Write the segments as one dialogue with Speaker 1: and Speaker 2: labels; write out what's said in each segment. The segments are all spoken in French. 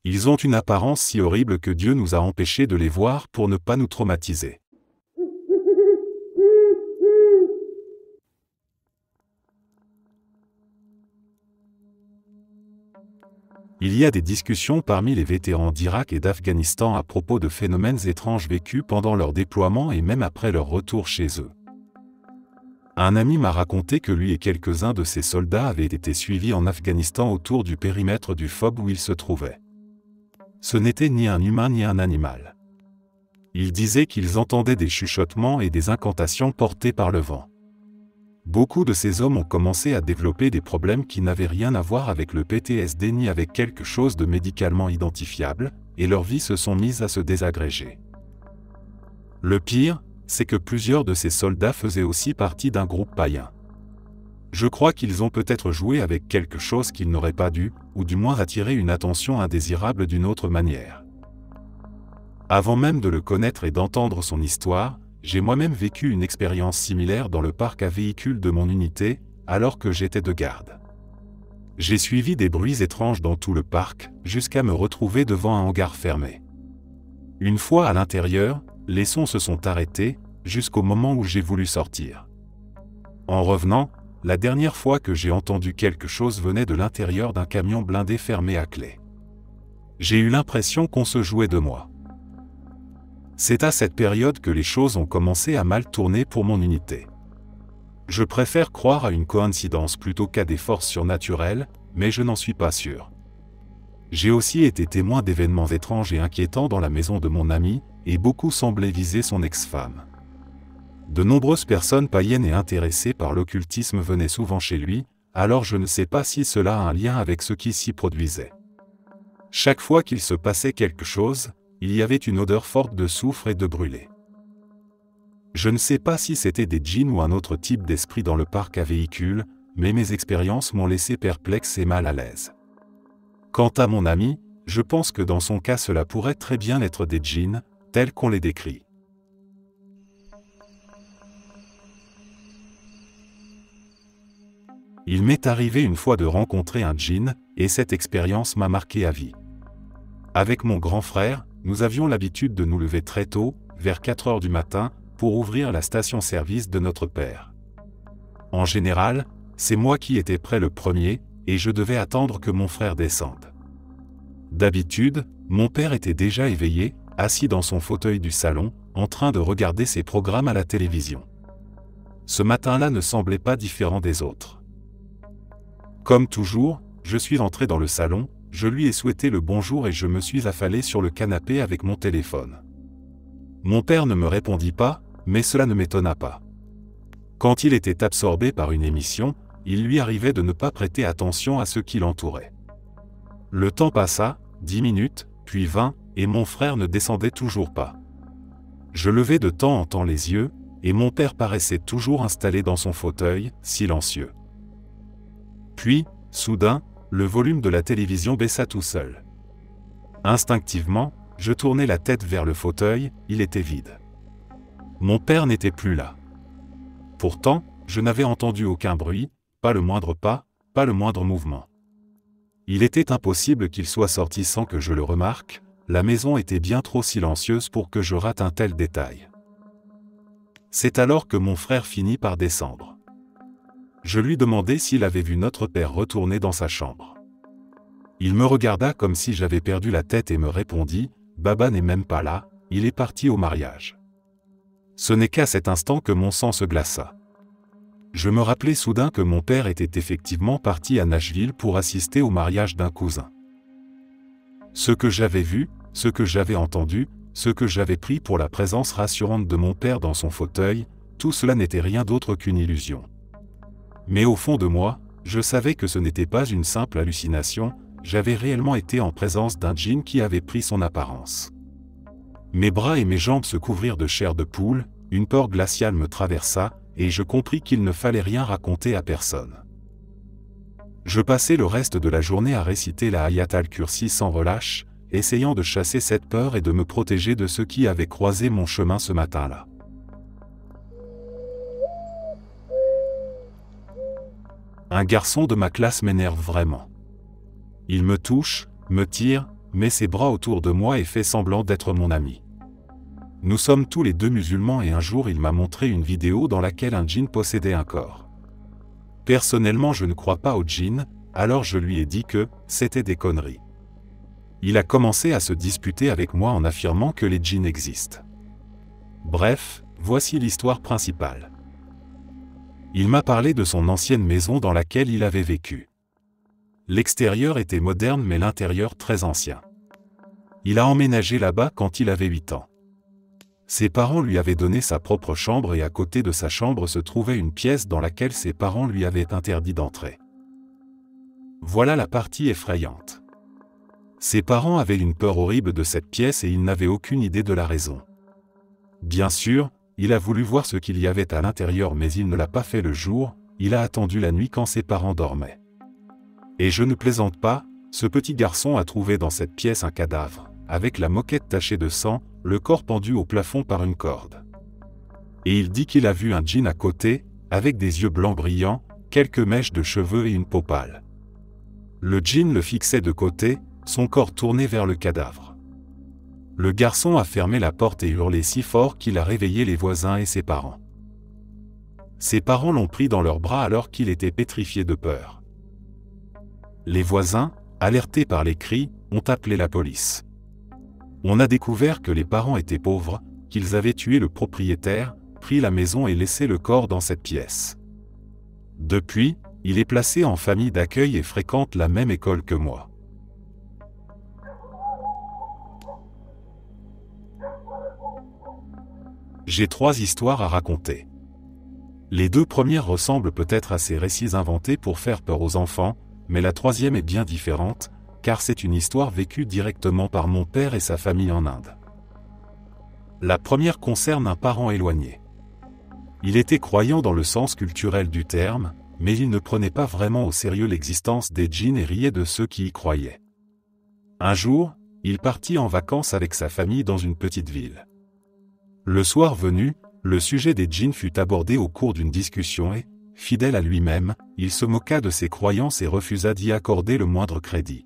Speaker 1: Ils ont une apparence si horrible que Dieu nous a empêchés de les voir pour ne pas nous traumatiser. Il y a des discussions parmi les vétérans d'Irak et d'Afghanistan à propos de phénomènes étranges vécus pendant leur déploiement et même après leur retour chez eux. Un ami m'a raconté que lui et quelques-uns de ses soldats avaient été suivis en Afghanistan autour du périmètre du FOB où ils se trouvaient. Ce n'était ni un humain ni un animal. Ils disaient qu'ils entendaient des chuchotements et des incantations portées par le vent. Beaucoup de ces hommes ont commencé à développer des problèmes qui n'avaient rien à voir avec le PTSD ni avec quelque chose de médicalement identifiable, et leurs vies se sont mises à se désagréger. Le pire, c'est que plusieurs de ces soldats faisaient aussi partie d'un groupe païen. Je crois qu'ils ont peut-être joué avec quelque chose qu'ils n'auraient pas dû, ou du moins attiré une attention indésirable d'une autre manière. Avant même de le connaître et d'entendre son histoire, j'ai moi-même vécu une expérience similaire dans le parc à véhicules de mon unité, alors que j'étais de garde. J'ai suivi des bruits étranges dans tout le parc, jusqu'à me retrouver devant un hangar fermé. Une fois à l'intérieur, les sons se sont arrêtés, jusqu'au moment où j'ai voulu sortir. En revenant, la dernière fois que j'ai entendu quelque chose venait de l'intérieur d'un camion blindé fermé à clé. J'ai eu l'impression qu'on se jouait de moi. C'est à cette période que les choses ont commencé à mal tourner pour mon unité. Je préfère croire à une coïncidence plutôt qu'à des forces surnaturelles, mais je n'en suis pas sûr. J'ai aussi été témoin d'événements étranges et inquiétants dans la maison de mon ami, et beaucoup semblaient viser son ex-femme. De nombreuses personnes païennes et intéressées par l'occultisme venaient souvent chez lui, alors je ne sais pas si cela a un lien avec ce qui s'y produisait. Chaque fois qu'il se passait quelque chose, il y avait une odeur forte de soufre et de brûlé. Je ne sais pas si c'était des djinns ou un autre type d'esprit dans le parc à véhicules, mais mes expériences m'ont laissé perplexe et mal à l'aise. Quant à mon ami, je pense que dans son cas cela pourrait très bien être des djinns, tels qu'on les décrit. Il m'est arrivé une fois de rencontrer un djinn, et cette expérience m'a marqué à vie. Avec mon grand frère, nous avions l'habitude de nous lever très tôt, vers 4 heures du matin, pour ouvrir la station-service de notre père. En général, c'est moi qui étais prêt le premier, et je devais attendre que mon frère descende. D'habitude, mon père était déjà éveillé, assis dans son fauteuil du salon, en train de regarder ses programmes à la télévision. Ce matin-là ne semblait pas différent des autres. Comme toujours, je suis entré dans le salon, je lui ai souhaité le bonjour et je me suis affalé sur le canapé avec mon téléphone. Mon père ne me répondit pas, mais cela ne m'étonna pas. Quand il était absorbé par une émission, il lui arrivait de ne pas prêter attention à ce qui l'entourait. Le temps passa, 10 minutes, puis 20, et mon frère ne descendait toujours pas. Je levais de temps en temps les yeux, et mon père paraissait toujours installé dans son fauteuil, silencieux. Puis, soudain, le volume de la télévision baissa tout seul. Instinctivement, je tournai la tête vers le fauteuil, il était vide. Mon père n'était plus là. Pourtant, je n'avais entendu aucun bruit, pas le moindre pas, pas le moindre mouvement. Il était impossible qu'il soit sorti sans que je le remarque, la maison était bien trop silencieuse pour que je rate un tel détail. C'est alors que mon frère finit par descendre. Je lui demandai s'il avait vu notre père retourner dans sa chambre. Il me regarda comme si j'avais perdu la tête et me répondit « Baba n'est même pas là, il est parti au mariage ». Ce n'est qu'à cet instant que mon sang se glaça. Je me rappelai soudain que mon père était effectivement parti à Nashville pour assister au mariage d'un cousin. Ce que j'avais vu, ce que j'avais entendu, ce que j'avais pris pour la présence rassurante de mon père dans son fauteuil, tout cela n'était rien d'autre qu'une illusion. Mais au fond de moi, je savais que ce n'était pas une simple hallucination, j'avais réellement été en présence d'un djinn qui avait pris son apparence. Mes bras et mes jambes se couvrirent de chair de poule, une peur glaciale me traversa, et je compris qu'il ne fallait rien raconter à personne. Je passai le reste de la journée à réciter la Hayat al-Kursi sans relâche, essayant de chasser cette peur et de me protéger de ceux qui avaient croisé mon chemin ce matin-là. Un garçon de ma classe m'énerve vraiment. Il me touche, me tire, met ses bras autour de moi et fait semblant d'être mon ami. Nous sommes tous les deux musulmans et un jour il m'a montré une vidéo dans laquelle un djinn possédait un corps. Personnellement je ne crois pas aux djinns, alors je lui ai dit que c'était des conneries. Il a commencé à se disputer avec moi en affirmant que les djinns existent. Bref, voici l'histoire principale. Il m'a parlé de son ancienne maison dans laquelle il avait vécu. L'extérieur était moderne mais l'intérieur très ancien. Il a emménagé là-bas quand il avait 8 ans. Ses parents lui avaient donné sa propre chambre et à côté de sa chambre se trouvait une pièce dans laquelle ses parents lui avaient interdit d'entrer. Voilà la partie effrayante. Ses parents avaient une peur horrible de cette pièce et ils n'avaient aucune idée de la raison. Bien sûr, il a voulu voir ce qu'il y avait à l'intérieur mais il ne l'a pas fait le jour, il a attendu la nuit quand ses parents dormaient. Et je ne plaisante pas, ce petit garçon a trouvé dans cette pièce un cadavre, avec la moquette tachée de sang, le corps pendu au plafond par une corde. Et il dit qu'il a vu un djinn à côté, avec des yeux blancs brillants, quelques mèches de cheveux et une peau pâle. Le djinn le fixait de côté, son corps tourné vers le cadavre. Le garçon a fermé la porte et hurlé si fort qu'il a réveillé les voisins et ses parents. Ses parents l'ont pris dans leurs bras alors qu'il était pétrifié de peur. Les voisins, alertés par les cris, ont appelé la police. On a découvert que les parents étaient pauvres, qu'ils avaient tué le propriétaire, pris la maison et laissé le corps dans cette pièce. Depuis, il est placé en famille d'accueil et fréquente la même école que moi. J'ai 3 histoires à raconter. Les 2 premières ressemblent peut-être à ces récits inventés pour faire peur aux enfants, mais la 3e est bien différente, car c'est une histoire vécue directement par mon père et sa famille en Inde. La première concerne un parent éloigné. Il était croyant dans le sens culturel du terme, mais il ne prenait pas vraiment au sérieux l'existence des djinns et riait de ceux qui y croyaient. Un jour, il partit en vacances avec sa famille dans une petite ville. Le soir venu, le sujet des djinns fut abordé au cours d'une discussion et, fidèle à lui-même, il se moqua de ses croyances et refusa d'y accorder le moindre crédit.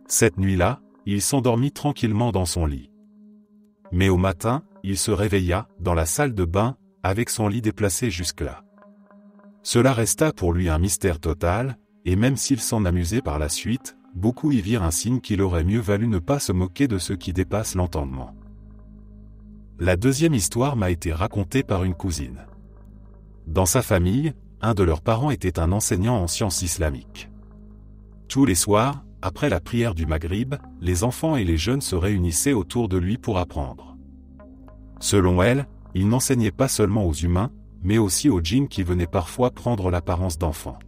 Speaker 1: Cette nuit-là, il s'endormit tranquillement dans son lit. Mais au matin, il se réveilla, dans la salle de bain, avec son lit déplacé jusque-là. Cela resta pour lui un mystère total, et même s'il s'en amusait par la suite, beaucoup y virent un signe qu'il aurait mieux valu ne pas se moquer de ce qui dépasse l'entendement. La 2e histoire m'a été racontée par une cousine. Dans sa famille, un de leurs parents était un enseignant en sciences islamiques. Tous les soirs, après la prière du Maghrib, les enfants et les jeunes se réunissaient autour de lui pour apprendre. Selon elle, il n'enseignait pas seulement aux humains, mais aussi aux djinns qui venaient parfois prendre l'apparence d'enfants.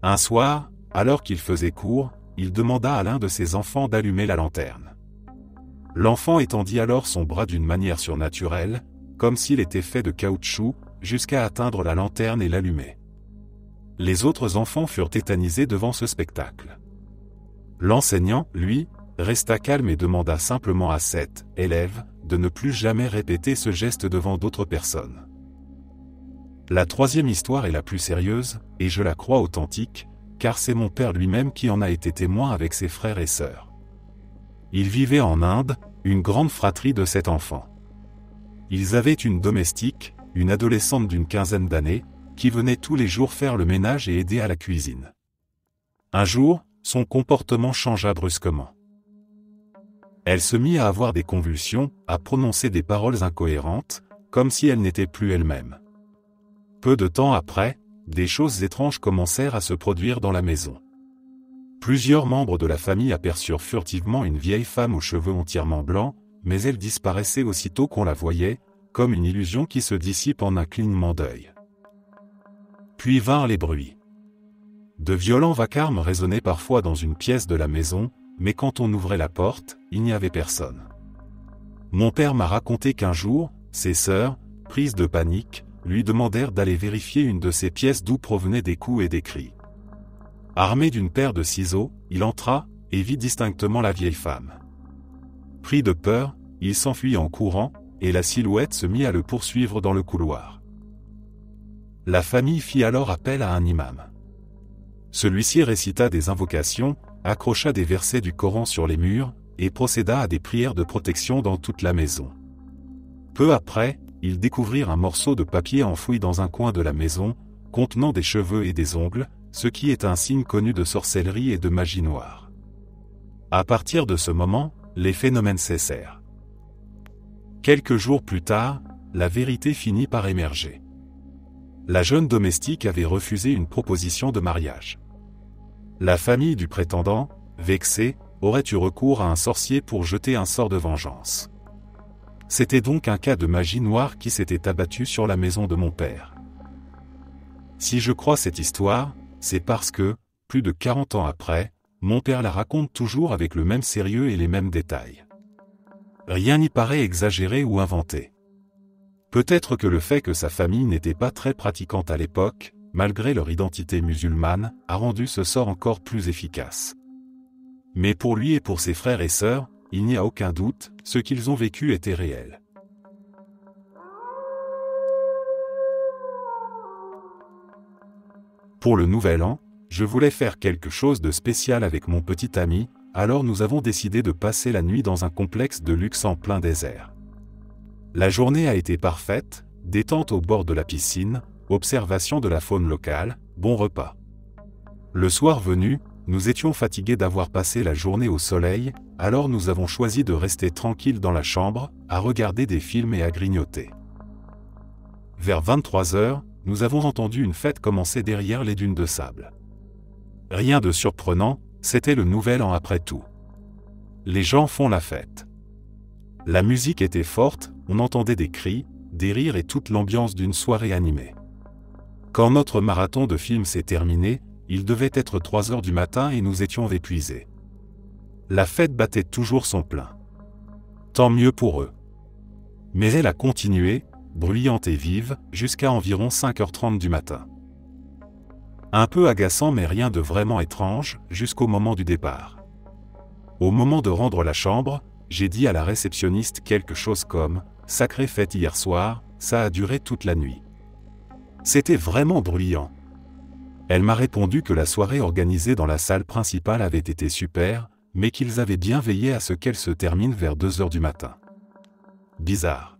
Speaker 1: Un soir, alors qu'il faisait cours, il demanda à l'un de ses enfants d'allumer la lanterne. L'enfant étendit alors son bras d'une manière surnaturelle, comme s'il était fait de caoutchouc, jusqu'à atteindre la lanterne et l'allumer. Les autres enfants furent tétanisés devant ce spectacle. L'enseignant, lui, resta calme et demanda simplement à cet élève de ne plus jamais répéter ce geste devant d'autres personnes. La 3e histoire est la plus sérieuse, et je la crois authentique, car c'est mon père lui-même qui en a été témoin avec ses frères et sœurs. Il vivait en Inde, une grande fratrie de 7 enfants. Ils avaient une domestique, une adolescente d'une 15aine d'années, qui venait tous les jours faire le ménage et aider à la cuisine. Un jour, son comportement changea brusquement. Elle se mit à avoir des convulsions, à prononcer des paroles incohérentes, comme si elle n'était plus elle-même. Peu de temps après, des choses étranges commencèrent à se produire dans la maison. Plusieurs membres de la famille aperçurent furtivement une vieille femme aux cheveux entièrement blancs, mais elle disparaissait aussitôt qu'on la voyait, comme une illusion qui se dissipe en un clignement d'œil. Puis vinrent les bruits. De violents vacarmes résonnaient parfois dans une pièce de la maison, mais quand on ouvrait la porte, il n'y avait personne. Mon père m'a raconté qu'un jour, ses sœurs, prises de panique, lui demandèrent d'aller vérifier une de ces pièces d'où provenaient des coups et des cris. Armé d'une paire de ciseaux, il entra, et vit distinctement la vieille femme. Pris de peur, il s'enfuit en courant, et la silhouette se mit à le poursuivre dans le couloir. La famille fit alors appel à un imam. Celui-ci récita des invocations, accrocha des versets du Coran sur les murs, et procéda à des prières de protection dans toute la maison. Peu après, ils découvrirent un morceau de papier enfoui dans un coin de la maison, contenant des cheveux et des ongles, ce qui est un signe connu de sorcellerie et de magie noire. À partir de ce moment, les phénomènes cessèrent. Quelques jours plus tard, la vérité finit par émerger. La jeune domestique avait refusé une proposition de mariage. La famille du prétendant, vexée, aurait eu recours à un sorcier pour jeter un sort de vengeance. C'était donc un cas de magie noire qui s'était abattu sur la maison de mon père. Si je crois cette histoire, c'est parce que, plus de 40 ans après, mon père la raconte toujours avec le même sérieux et les mêmes détails. Rien n'y paraît exagéré ou inventé. Peut-être que le fait que sa famille n'était pas très pratiquante à l'époque, malgré leur identité musulmane, a rendu ce sort encore plus efficace. Mais pour lui et pour ses frères et sœurs, il n'y a aucun doute, ce qu'ils ont vécu était réel. Pour le nouvel an, je voulais faire quelque chose de spécial avec mon petit ami, alors nous avons décidé de passer la nuit dans un complexe de luxe en plein désert. La journée a été parfaite, détente au bord de la piscine, observation de la faune locale, bon repas. Le soir venu, nous étions fatigués d'avoir passé la journée au soleil, alors nous avons choisi de rester tranquilles dans la chambre, à regarder des films et à grignoter. Vers 23 heures, nous avons entendu une fête commencer derrière les dunes de sable. Rien de surprenant, c'était le nouvel an après tout. Les gens font la fête. La musique était forte, on entendait des cris, des rires et toute l'ambiance d'une soirée animée. Quand notre marathon de films s'est terminé, il devait être 3 heures du matin et nous étions épuisés. La fête battait toujours son plein. Tant mieux pour eux. Mais elle a continué, bruyante et vive, jusqu'à environ 5h30 du matin. Un peu agaçant mais rien de vraiment étrange, jusqu'au moment du départ. Au moment de rendre la chambre, j'ai dit à la réceptionniste quelque chose comme « Sacrée fête hier soir, ça a duré toute la nuit. » C'était vraiment bruyant. Elle m'a répondu que la soirée organisée dans la salle principale avait été super, mais qu'ils avaient bien veillé à ce qu'elle se termine vers 2h du matin. Bizarre.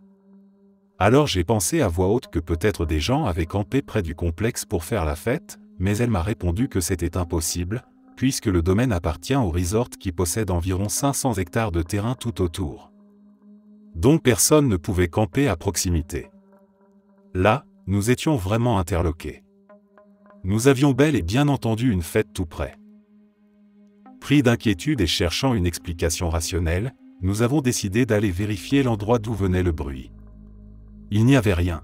Speaker 1: Alors j'ai pensé à voix haute que peut-être des gens avaient campé près du complexe pour faire la fête, mais elle m'a répondu que c'était impossible, puisque le domaine appartient au resort qui possède environ 500 hectares de terrain tout autour. Donc personne ne pouvait camper à proximité. Là, nous étions vraiment interloqués. Nous avions bel et bien entendu une fête tout près. Pris d'inquiétude et cherchant une explication rationnelle, nous avons décidé d'aller vérifier l'endroit d'où venait le bruit. Il n'y avait rien.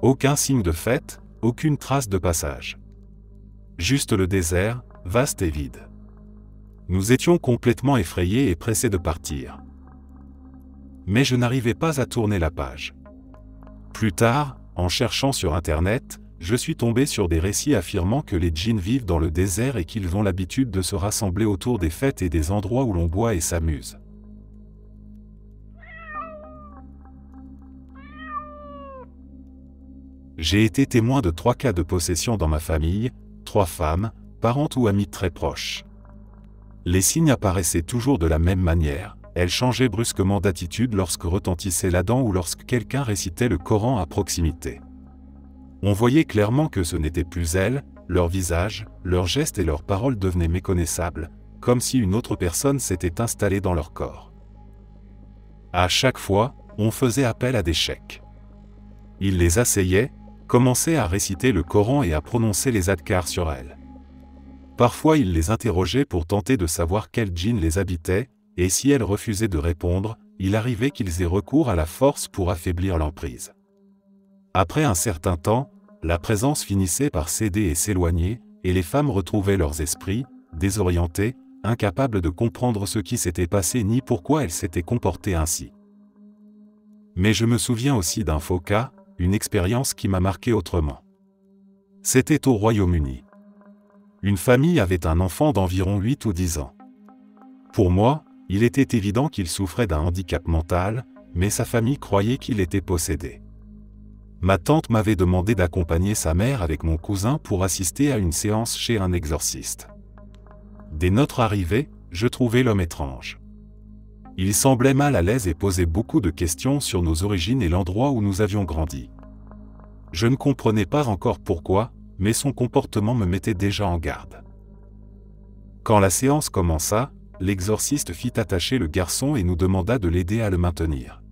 Speaker 1: Aucun signe de fête, aucune trace de passage. Juste le désert, vaste et vide. Nous étions complètement effrayés et pressés de partir. Mais je n'arrivais pas à tourner la page. Plus tard, en cherchant sur Internet, je suis tombé sur des récits affirmant que les djinns vivent dans le désert et qu'ils ont l'habitude de se rassembler autour des fêtes et des endroits où l'on boit et s'amuse. J'ai été témoin de 3 cas de possession dans ma famille, 3 femmes, parentes ou amies très proches. Les signes apparaissaient toujours de la même manière, elles changeaient brusquement d'attitude lorsque retentissait l'adhan ou lorsque quelqu'un récitait le Coran à proximité. On voyait clairement que ce n'était plus elles, leur visage, leurs gestes et leurs paroles devenaient méconnaissables, comme si une autre personne s'était installée dans leur corps. À chaque fois, on faisait appel à des cheikhs. Ils les asseyaient, commençaient à réciter le Coran et à prononcer les adhkars sur elles. Parfois ils les interrogeaient pour tenter de savoir quel djinn les habitait, et si elles refusaient de répondre, il arrivait qu'ils aient recours à la force pour affaiblir l'emprise. Après un certain temps, la présence finissait par céder et s'éloigner, et les femmes retrouvaient leurs esprits, désorientées, incapables de comprendre ce qui s'était passé ni pourquoi elles s'étaient comportées ainsi. Mais je me souviens aussi d'un faux cas, une expérience qui m'a marqué autrement. C'était au Royaume-Uni. Une famille avait un enfant d'environ 8 ou 10 ans. Pour moi, il était évident qu'il souffrait d'un handicap mental, mais sa famille croyait qu'il était possédé. Ma tante m'avait demandé d'accompagner sa mère avec mon cousin pour assister à une séance chez un exorciste. Dès notre arrivée, je trouvais l'homme étrange. Il semblait mal à l'aise et posait beaucoup de questions sur nos origines et l'endroit où nous avions grandi. Je ne comprenais pas encore pourquoi, mais son comportement me mettait déjà en garde. Quand la séance commença, l'exorciste fit attacher le garçon et nous demanda de l'aider à le maintenir.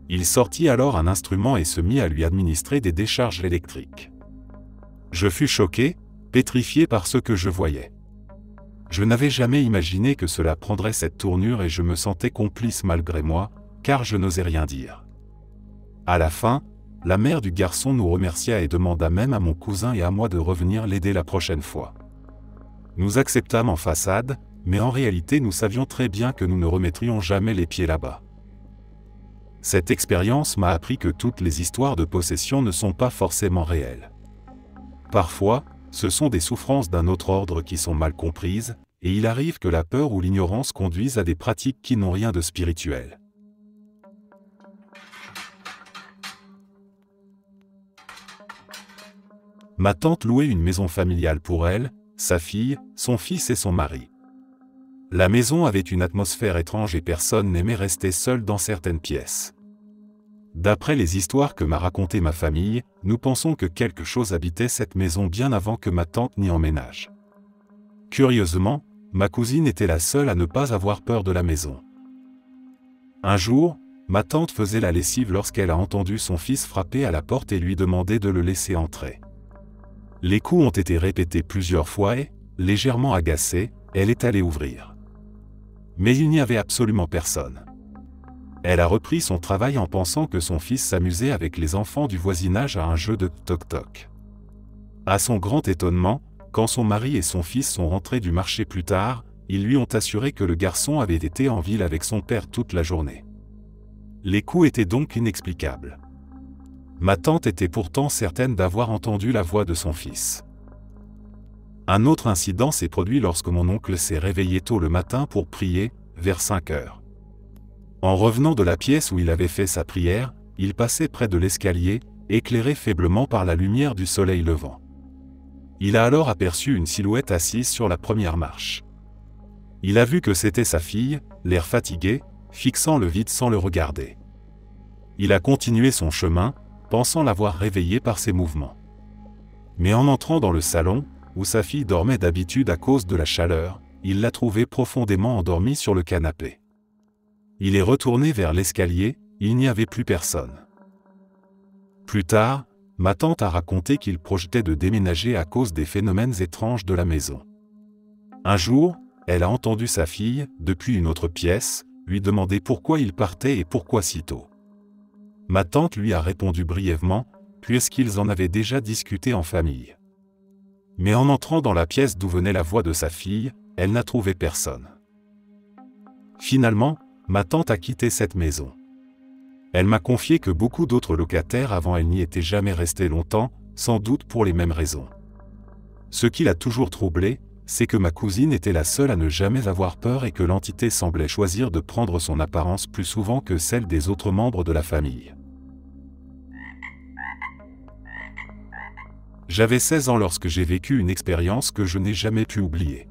Speaker 1: Il sortit alors un instrument et se mit à lui administrer des décharges électriques. Je fus choqué, pétrifié par ce que je voyais. Je n'avais jamais imaginé que cela prendrait cette tournure et je me sentais complice malgré moi, car je n'osais rien dire. À la fin, la mère du garçon nous remercia et demanda même à mon cousin et à moi de revenir l'aider la prochaine fois. Nous acceptâmes en façade, mais en réalité nous savions très bien que nous ne remettrions jamais les pieds là-bas. Cette expérience m'a appris que toutes les histoires de possession ne sont pas forcément réelles. Parfois, ce sont des souffrances d'un autre ordre qui sont mal comprises, et il arrive que la peur ou l'ignorance conduisent à des pratiques qui n'ont rien de spirituel. Ma tante louait une maison familiale pour elle, sa fille, son fils et son mari. La maison avait une atmosphère étrange et personne n'aimait rester seul dans certaines pièces. D'après les histoires que m'a racontées ma famille, nous pensons que quelque chose habitait cette maison bien avant que ma tante n'y emménage. Curieusement, ma cousine était la seule à ne pas avoir peur de la maison. Un jour, ma tante faisait la lessive lorsqu'elle a entendu son fils frapper à la porte et lui demander de le laisser entrer. Les coups ont été répétés plusieurs fois et, légèrement agacée, elle est allée ouvrir. Mais il n'y avait absolument personne. Elle a repris son travail en pensant que son fils s'amusait avec les enfants du voisinage à un jeu de toc-toc. À son grand étonnement, quand son mari et son fils sont rentrés du marché plus tard, ils lui ont assuré que le garçon avait été en ville avec son père toute la journée. Les coups étaient donc inexplicables. Ma tante était pourtant certaine d'avoir entendu la voix de son fils. Un autre incident s'est produit lorsque mon oncle s'est réveillé tôt le matin pour prier, vers 5 heures. En revenant de la pièce où il avait fait sa prière, il passait près de l'escalier, éclairé faiblement par la lumière du soleil levant. Il a alors aperçu une silhouette assise sur la première marche. Il a vu que c'était sa fille, l'air fatigué, fixant le vide sans le regarder. Il a continué son chemin, pensant l'avoir réveillée par ses mouvements. Mais en entrant dans le salon, où sa fille dormait d'habitude à cause de la chaleur, il l'a trouvée profondément endormie sur le canapé. Il est retourné vers l'escalier, il n'y avait plus personne. Plus tard, ma tante a raconté qu'il projetait de déménager à cause des phénomènes étranges de la maison. Un jour, elle a entendu sa fille, depuis une autre pièce, lui demander pourquoi il partait et pourquoi si tôt. Ma tante lui a répondu brièvement, puisqu'ils en avaient déjà discuté en famille. Mais en entrant dans la pièce d'où venait la voix de sa fille, elle n'a trouvé personne. Finalement, ma tante a quitté cette maison. Elle m'a confié que beaucoup d'autres locataires avant elle n'y étaient jamais restés longtemps, sans doute pour les mêmes raisons. Ce qui l'a toujours troublée, c'est que ma cousine était la seule à ne jamais avoir peur et que l'entité semblait choisir de prendre son apparence plus souvent que celle des autres membres de la famille. J'avais 16 ans lorsque j'ai vécu une expérience que je n'ai jamais pu oublier.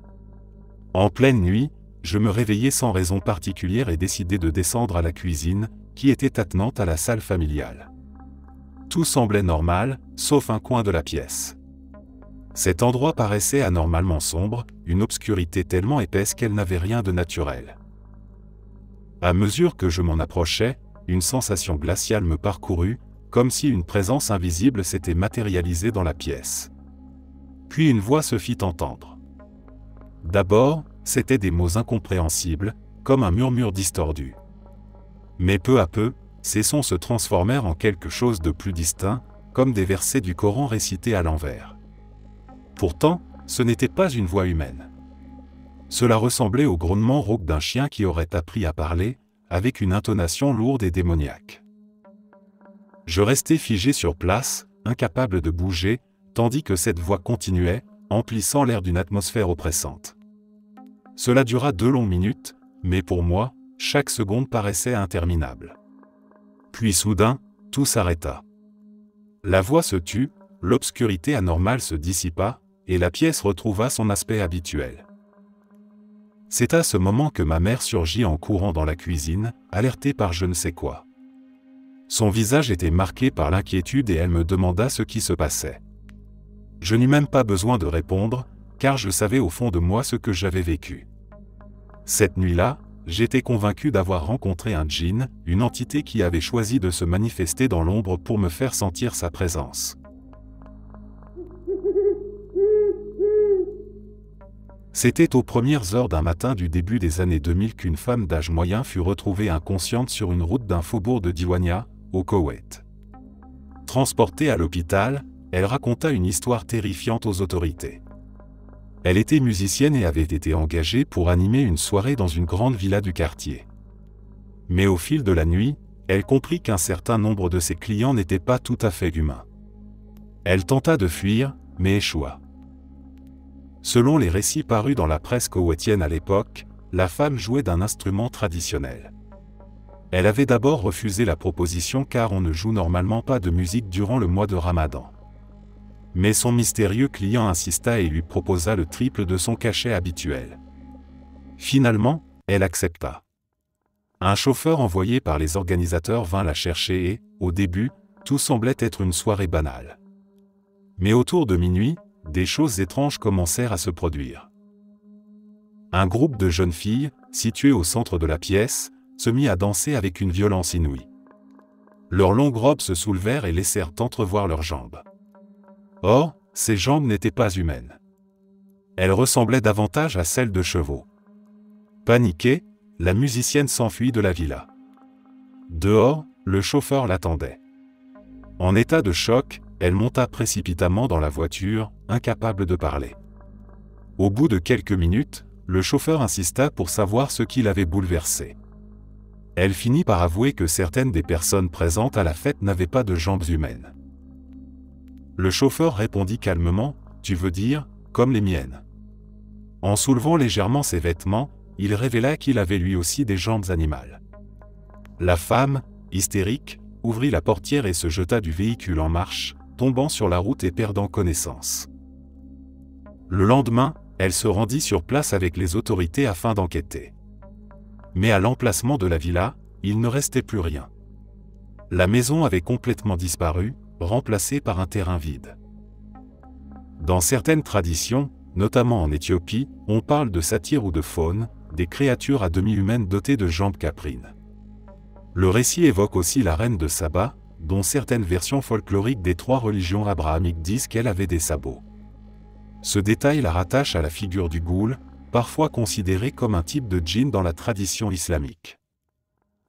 Speaker 1: En pleine nuit, je me réveillai sans raison particulière et décidai de descendre à la cuisine, qui était attenante à la salle familiale. Tout semblait normal, sauf un coin de la pièce. Cet endroit paraissait anormalement sombre, une obscurité tellement épaisse qu'elle n'avait rien de naturel. À mesure que je m'en approchais, une sensation glaciale me parcourut, comme si une présence invisible s'était matérialisée dans la pièce. Puis une voix se fit entendre. D'abord, c'étaient des mots incompréhensibles, comme un murmure distordu. Mais peu à peu, ces sons se transformèrent en quelque chose de plus distinct, comme des versets du Coran récités à l'envers. Pourtant, ce n'était pas une voix humaine. Cela ressemblait au grognement rauque d'un chien qui aurait appris à parler, avec une intonation lourde et démoniaque. Je restai figé sur place, incapable de bouger, tandis que cette voix continuait, emplissant l'air d'une atmosphère oppressante. Cela dura 2 longues minutes, mais pour moi, chaque seconde paraissait interminable. Puis soudain, tout s'arrêta. La voix se tut, l'obscurité anormale se dissipa, et la pièce retrouva son aspect habituel. C'est à ce moment que ma mère surgit en courant dans la cuisine, alertée par je ne sais quoi. Son visage était marqué par l'inquiétude et elle me demanda ce qui se passait. Je n'eus même pas besoin de répondre, car je savais au fond de moi ce que j'avais vécu. Cette nuit-là, j'étais convaincu d'avoir rencontré un djinn, une entité qui avait choisi de se manifester dans l'ombre pour me faire sentir sa présence. C'était aux premières heures d'un matin du début des années 2000 qu'une femme d'âge moyen fut retrouvée inconsciente sur une route d'un faubourg de Diwania, au Koweït. Transportée à l'hôpital, elle raconta une histoire terrifiante aux autorités. Elle était musicienne et avait été engagée pour animer une soirée dans une grande villa du quartier. Mais au fil de la nuit, elle comprit qu'un certain nombre de ses clients n'étaient pas tout à fait humains. Elle tenta de fuir, mais échoua. Selon les récits parus dans la presse koweïtienne à l'époque, la femme jouait d'un instrument traditionnel. Elle avait d'abord refusé la proposition car on ne joue normalement pas de musique durant le mois de Ramadan. Mais son mystérieux client insista et lui proposa le triple de son cachet habituel. Finalement, elle accepta. Un chauffeur envoyé par les organisateurs vint la chercher et, au début, tout semblait être une soirée banale. Mais autour de minuit, des choses étranges commencèrent à se produire. Un groupe de jeunes filles, situé au centre de la pièce, se mit à danser avec une violence inouïe. Leurs longues robes se soulevèrent et laissèrent entrevoir leurs jambes. Or, ces jambes n'étaient pas humaines. Elles ressemblaient davantage à celles de chevaux. Paniquée, la musicienne s'enfuit de la villa. Dehors, le chauffeur l'attendait. En état de choc, elle monta précipitamment dans la voiture, incapable de parler. Au bout de quelques minutes, le chauffeur insista pour savoir ce qui l'avait bouleversée. Elle finit par avouer que certaines des personnes présentes à la fête n'avaient pas de jambes humaines. Le chauffeur répondit calmement, « Tu veux dire, comme les miennes ?» En soulevant légèrement ses vêtements, il révéla qu'il avait lui aussi des jambes animales. La femme, hystérique, ouvrit la portière et se jeta du véhicule en marche, tombant sur la route et perdant connaissance. Le lendemain, elle se rendit sur place avec les autorités afin d'enquêter. Mais à l'emplacement de la villa, il ne restait plus rien. La maison avait complètement disparu, remplacée par un terrain vide. Dans certaines traditions, notamment en Éthiopie, on parle de satyres ou de faunes, des créatures à demi humaines dotées de jambes caprines. Le récit évoque aussi la reine de Saba, dont certaines versions folkloriques des trois religions abrahamiques disent qu'elle avait des sabots. Ce détail la rattache à la figure du ghoul, parfois considéré comme un type de djinn dans la tradition islamique.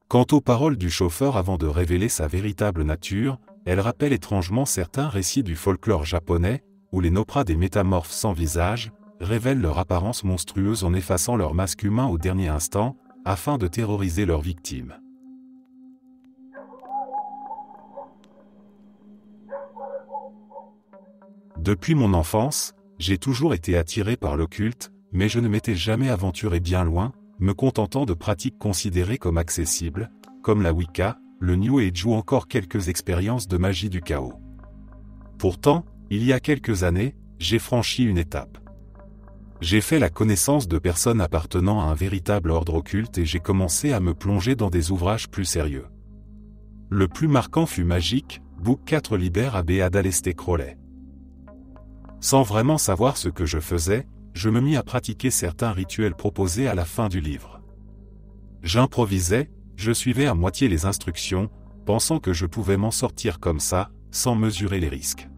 Speaker 1: Quant aux paroles du chauffeur avant de révéler sa véritable nature, elles rappellent étrangement certains récits du folklore japonais, où les nopras des métamorphes sans visage révèlent leur apparence monstrueuse en effaçant leur masque humain au dernier instant, afin de terroriser leurs victimes. Depuis mon enfance, j'ai toujours été attiré par l'occulte, mais je ne m'étais jamais aventuré bien loin, me contentant de pratiques considérées comme accessibles, comme la Wicca, le New Age ou encore quelques expériences de magie du chaos. Pourtant, il y a quelques années, j'ai franchi une étape. J'ai fait la connaissance de personnes appartenant à un véritable ordre occulte et j'ai commencé à me plonger dans des ouvrages plus sérieux. Le plus marquant fut Magic, Book 4 Liber Ab d'Aleister Crowley. Sans vraiment savoir ce que je faisais, je me mis à pratiquer certains rituels proposés à la fin du livre. J'improvisais, je suivais à moitié les instructions, pensant que je pouvais m'en sortir comme ça, sans mesurer les risques.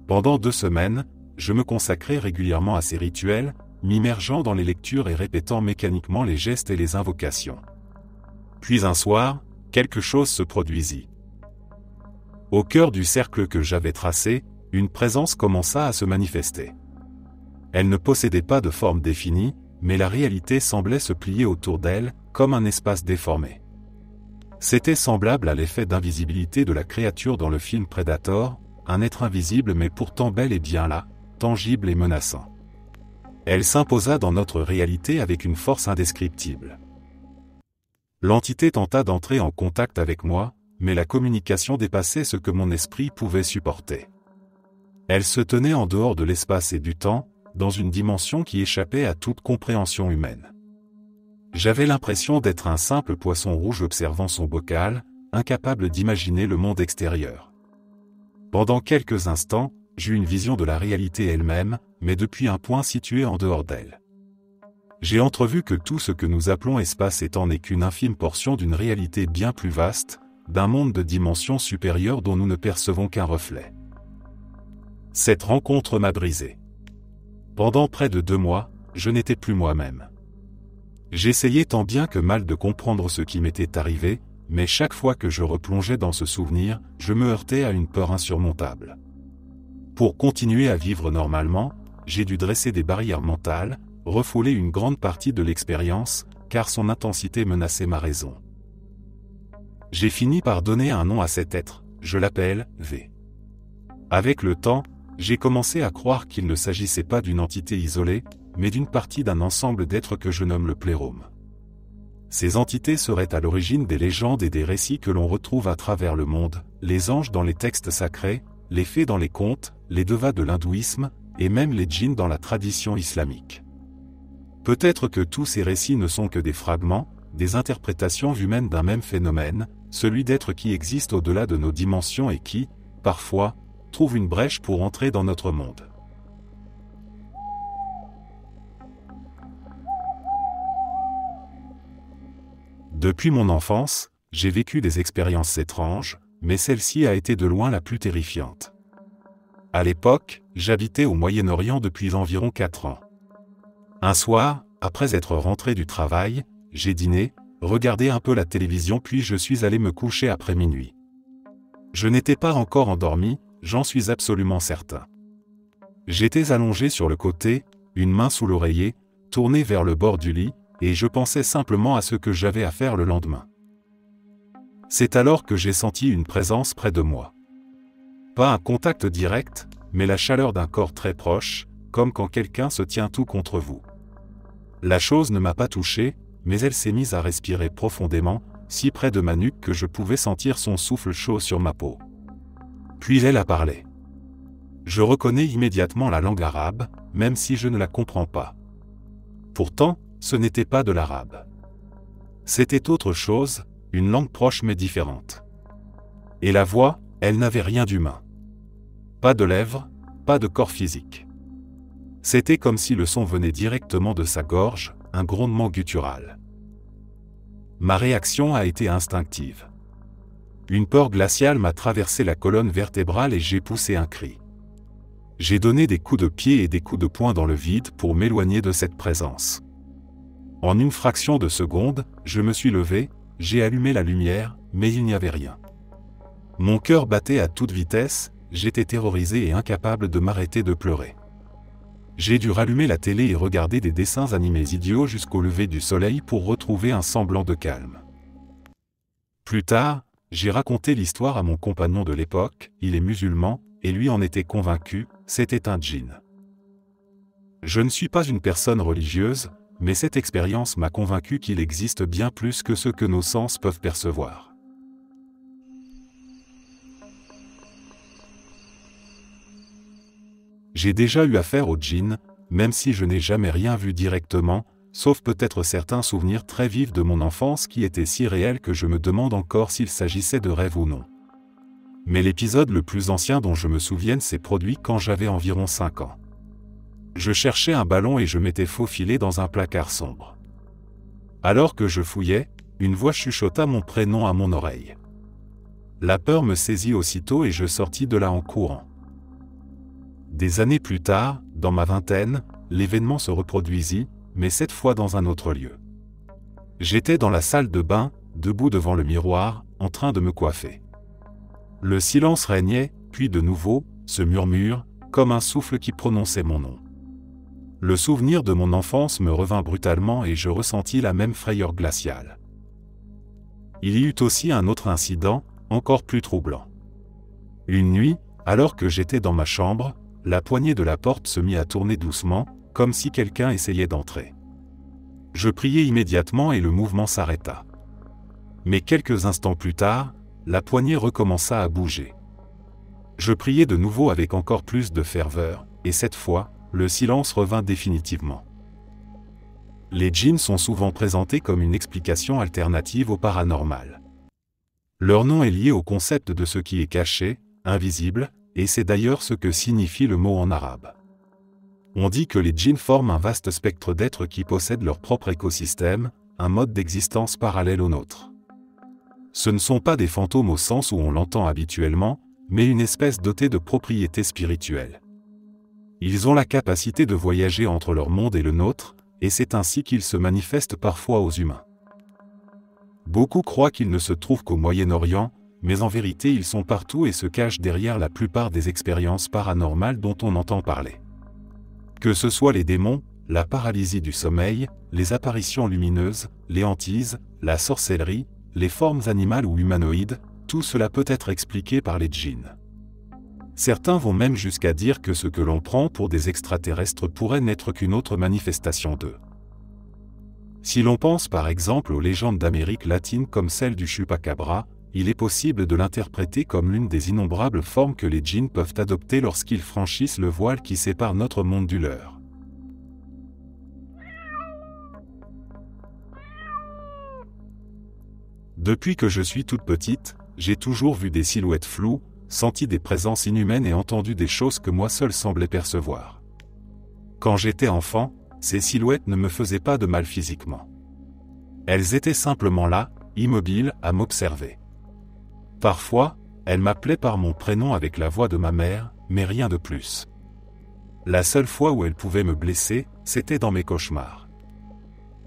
Speaker 1: Pendant 2 semaines, je me consacrais régulièrement à ces rituels, m'immergeant dans les lectures et répétant mécaniquement les gestes et les invocations. Puis un soir, quelque chose se produisit. Au cœur du cercle que j'avais tracé, une présence commença à se manifester. Elle ne possédait pas de forme définie, mais la réalité semblait se plier autour d'elle, comme un espace déformé. C'était semblable à l'effet d'invisibilité de la créature dans le film Predator, un être invisible mais pourtant bel et bien là, tangible et menaçant. Elle s'imposa dans notre réalité avec une force indescriptible. L'entité tenta d'entrer en contact avec moi, mais la communication dépassait ce que mon esprit pouvait supporter. Elle se tenait en dehors de l'espace et du temps, dans une dimension qui échappait à toute compréhension humaine. J'avais l'impression d'être un simple poisson rouge observant son bocal, incapable d'imaginer le monde extérieur. Pendant quelques instants, j'eus une vision de la réalité elle-même, mais depuis un point situé en dehors d'elle. J'ai entrevu que tout ce que nous appelons espace et temps n'est qu'une infime portion d'une réalité bien plus vaste, d'un monde de dimensions supérieures dont nous ne percevons qu'un reflet. Cette rencontre m'a brisé. Pendant près de 2 mois, je n'étais plus moi-même. J'essayais tant bien que mal de comprendre ce qui m'était arrivé, mais chaque fois que je replongeais dans ce souvenir, je me heurtais à une peur insurmontable. Pour continuer à vivre normalement, j'ai dû dresser des barrières mentales, refouler une grande partie de l'expérience, car son intensité menaçait ma raison. J'ai fini par donner un nom à cet être, je l'appelle V. Avec le temps, j'ai commencé à croire qu'il ne s'agissait pas d'une entité isolée, mais d'une partie d'un ensemble d'êtres que je nomme le plérôme. Ces entités seraient à l'origine des légendes et des récits que l'on retrouve à travers le monde, les anges dans les textes sacrés, les fées dans les contes, les devas de l'hindouisme, et même les djinns dans la tradition islamique. Peut-être que tous ces récits ne sont que des fragments, des interprétations humaines d'un même phénomène, celui d'êtres qui existent au-delà de nos dimensions et qui, parfois, trouvent une brèche pour entrer dans notre monde. Depuis mon enfance, j'ai vécu des expériences étranges, mais celle-ci a été de loin la plus terrifiante. À l'époque, j'habitais au Moyen-Orient depuis environ 4 ans. Un soir, après être rentré du travail, j'ai dîné, regardé un peu la télévision puis je suis allé me coucher après minuit. Je n'étais pas encore endormi, j'en suis absolument certain. J'étais allongé sur le côté, une main sous l'oreiller, tournée vers le bord du lit, et je pensais simplement à ce que j'avais à faire le lendemain. C'est alors que j'ai senti une présence près de moi. Pas un contact direct, mais la chaleur d'un corps très proche, comme quand quelqu'un se tient tout contre vous. La chose ne m'a pas touché, mais elle s'est mise à respirer profondément, si près de ma nuque que je pouvais sentir son souffle chaud sur ma peau. Puis elle a parlé. Je reconnais immédiatement la langue arabe, même si je ne la comprends pas. Pourtant, ce n'était pas de l'arabe. C'était autre chose, une langue proche mais différente. Et la voix, elle n'avait rien d'humain. Pas de lèvres, pas de corps physique. C'était comme si le son venait directement de sa gorge, un grondement guttural. Ma réaction a été instinctive. Une peur glaciale m'a traversé la colonne vertébrale et j'ai poussé un cri. J'ai donné des coups de pied et des coups de poing dans le vide pour m'éloigner de cette présence. En une fraction de seconde, je me suis levé, j'ai allumé la lumière, mais il n'y avait rien. Mon cœur battait à toute vitesse, j'étais terrorisé et incapable de m'arrêter de pleurer. J'ai dû rallumer la télé et regarder des dessins animés idiots jusqu'au lever du soleil pour retrouver un semblant de calme. Plus tard, j'ai raconté l'histoire à mon compagnon de l'époque, il est musulman, et lui en était convaincu, c'était un djinn. Je ne suis pas une personne religieuse, mais cette expérience m'a convaincu qu'il existe bien plus que ce que nos sens peuvent percevoir. J'ai déjà eu affaire aux djinns, même si je n'ai jamais rien vu directement, sauf peut-être certains souvenirs très vifs de mon enfance qui étaient si réels que je me demande encore s'il s'agissait de rêves ou non. Mais l'épisode le plus ancien dont je me souvienne s'est produit quand j'avais environ 5 ans. Je cherchais un ballon et je m'étais faufilé dans un placard sombre. Alors que je fouillais, une voix chuchota mon prénom à mon oreille. La peur me saisit aussitôt et je sortis de là en courant. Des années plus tard, dans ma vingtaine, l'événement se reproduisit, mais cette fois dans un autre lieu. J'étais dans la salle de bain, debout devant le miroir, en train de me coiffer. Le silence régnait, puis de nouveau, ce murmure, comme un souffle qui prononçait mon nom. Le souvenir de mon enfance me revint brutalement et je ressentis la même frayeur glaciale. Il y eut aussi un autre incident, encore plus troublant. Une nuit, alors que j'étais dans ma chambre, la poignée de la porte se mit à tourner doucement, comme si quelqu'un essayait d'entrer. Je priai immédiatement et le mouvement s'arrêta. Mais quelques instants plus tard, la poignée recommença à bouger. Je priai de nouveau avec encore plus de ferveur, et cette fois, le silence revint définitivement. Les djinns sont souvent présentés comme une explication alternative au paranormal. Leur nom est lié au concept de ce qui est caché, invisible, et c'est d'ailleurs ce que signifie le mot en arabe. On dit que les djinns forment un vaste spectre d'êtres qui possèdent leur propre écosystème, un mode d'existence parallèle au nôtre. Ce ne sont pas des fantômes au sens où on l'entend habituellement, mais une espèce dotée de propriétés spirituelles. Ils ont la capacité de voyager entre leur monde et le nôtre, et c'est ainsi qu'ils se manifestent parfois aux humains. Beaucoup croient qu'ils ne se trouvent qu'au Moyen-Orient, mais en vérité ils sont partout et se cachent derrière la plupart des expériences paranormales dont on entend parler. Que ce soit les démons, la paralysie du sommeil, les apparitions lumineuses, les hantises, la sorcellerie, les formes animales ou humanoïdes, tout cela peut être expliqué par les djinns. Certains vont même jusqu'à dire que ce que l'on prend pour des extraterrestres pourrait n'être qu'une autre manifestation d'eux. Si l'on pense par exemple aux légendes d'Amérique latine comme celle du chupacabra, il est possible de l'interpréter comme l'une des innombrables formes que les djinns peuvent adopter lorsqu'ils franchissent le voile qui sépare notre monde du leur. Depuis que je suis toute petite, j'ai toujours vu des silhouettes floues, senti des présences inhumaines et entendu des choses que moi seul semblais percevoir. Quand j'étais enfant, ces silhouettes ne me faisaient pas de mal physiquement. Elles étaient simplement là, immobiles, à m'observer. Parfois, elles m'appelaient par mon prénom avec la voix de ma mère, mais rien de plus. La seule fois où elles pouvaient me blesser, c'était dans mes cauchemars.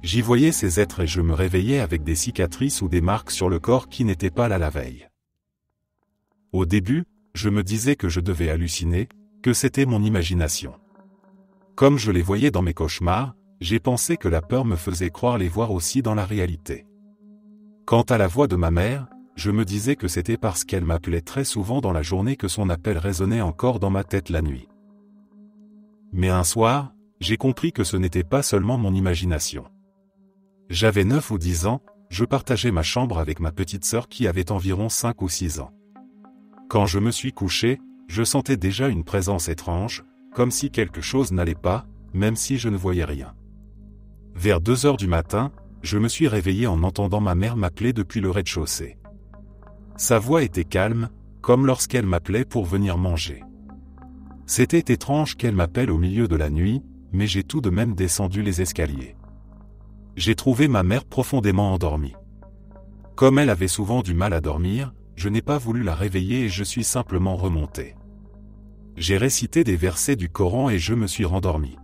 Speaker 1: J'y voyais ces êtres et je me réveillais avec des cicatrices ou des marques sur le corps qui n'étaient pas là la veille. Au début, je me disais que je devais halluciner, que c'était mon imagination. Comme je les voyais dans mes cauchemars, j'ai pensé que la peur me faisait croire les voir aussi dans la réalité. Quant à la voix de ma mère, je me disais que c'était parce qu'elle m'appelait très souvent dans la journée que son appel résonnait encore dans ma tête la nuit. Mais un soir, j'ai compris que ce n'était pas seulement mon imagination. J'avais 9 ou 10 ans, je partageais ma chambre avec ma petite sœur qui avait environ 5 ou 6 ans. Quand je me suis couché, je sentais déjà une présence étrange, comme si quelque chose n'allait pas, même si je ne voyais rien. Vers 2 heures du matin, je me suis réveillé en entendant ma mère m'appeler depuis le rez-de-chaussée. Sa voix était calme, comme lorsqu'elle m'appelait pour venir manger. C'était étrange qu'elle m'appelle au milieu de la nuit, mais j'ai tout de même descendu les escaliers. J'ai trouvé ma mère profondément endormie. Comme elle avait souvent du mal à dormir, je n'ai pas voulu la réveiller et je suis simplement remonté. J'ai récité des versets du Coran et je me suis rendormi.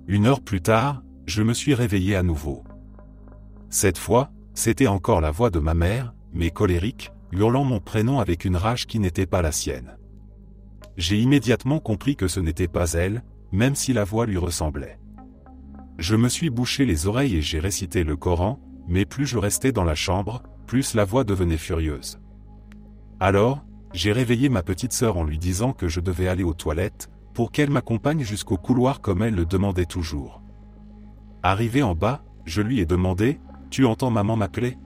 Speaker 1: 1 heure plus tard, je me suis réveillé à nouveau. Cette fois, c'était encore la voix de ma mère, mais colérique, hurlant mon prénom avec une rage qui n'était pas la sienne. J'ai immédiatement compris que ce n'était pas elle, même si la voix lui ressemblait. Je me suis bouché les oreilles et j'ai récité le Coran, mais plus je restais dans la chambre, plus la voix devenait furieuse. Alors, j'ai réveillé ma petite sœur en lui disant que je devais aller aux toilettes, pour qu'elle m'accompagne jusqu'au couloir comme elle le demandait toujours. Arrivé en bas, je lui ai demandé « Tu entends maman m'appeler ?»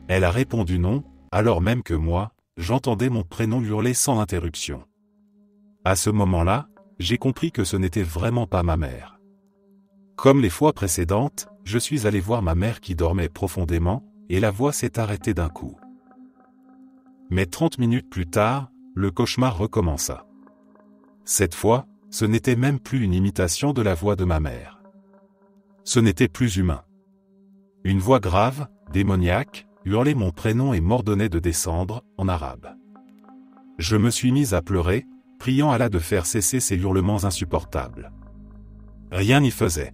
Speaker 1: Elle a répondu non, alors même que moi, j'entendais mon prénom hurler sans interruption. À ce moment-là, j'ai compris que ce n'était vraiment pas ma mère. Comme les fois précédentes, je suis allé voir ma mère qui dormait profondément, et la voix s'est arrêtée d'un coup. Mais 30 minutes plus tard, le cauchemar recommença. Cette fois, ce n'était même plus une imitation de la voix de ma mère. Ce n'était plus humain. Une voix grave, démoniaque, hurlait mon prénom et m'ordonnait de descendre, en arabe. Je me suis mis à pleurer, priant Allah de faire cesser ces hurlements insupportables. Rien n'y faisait.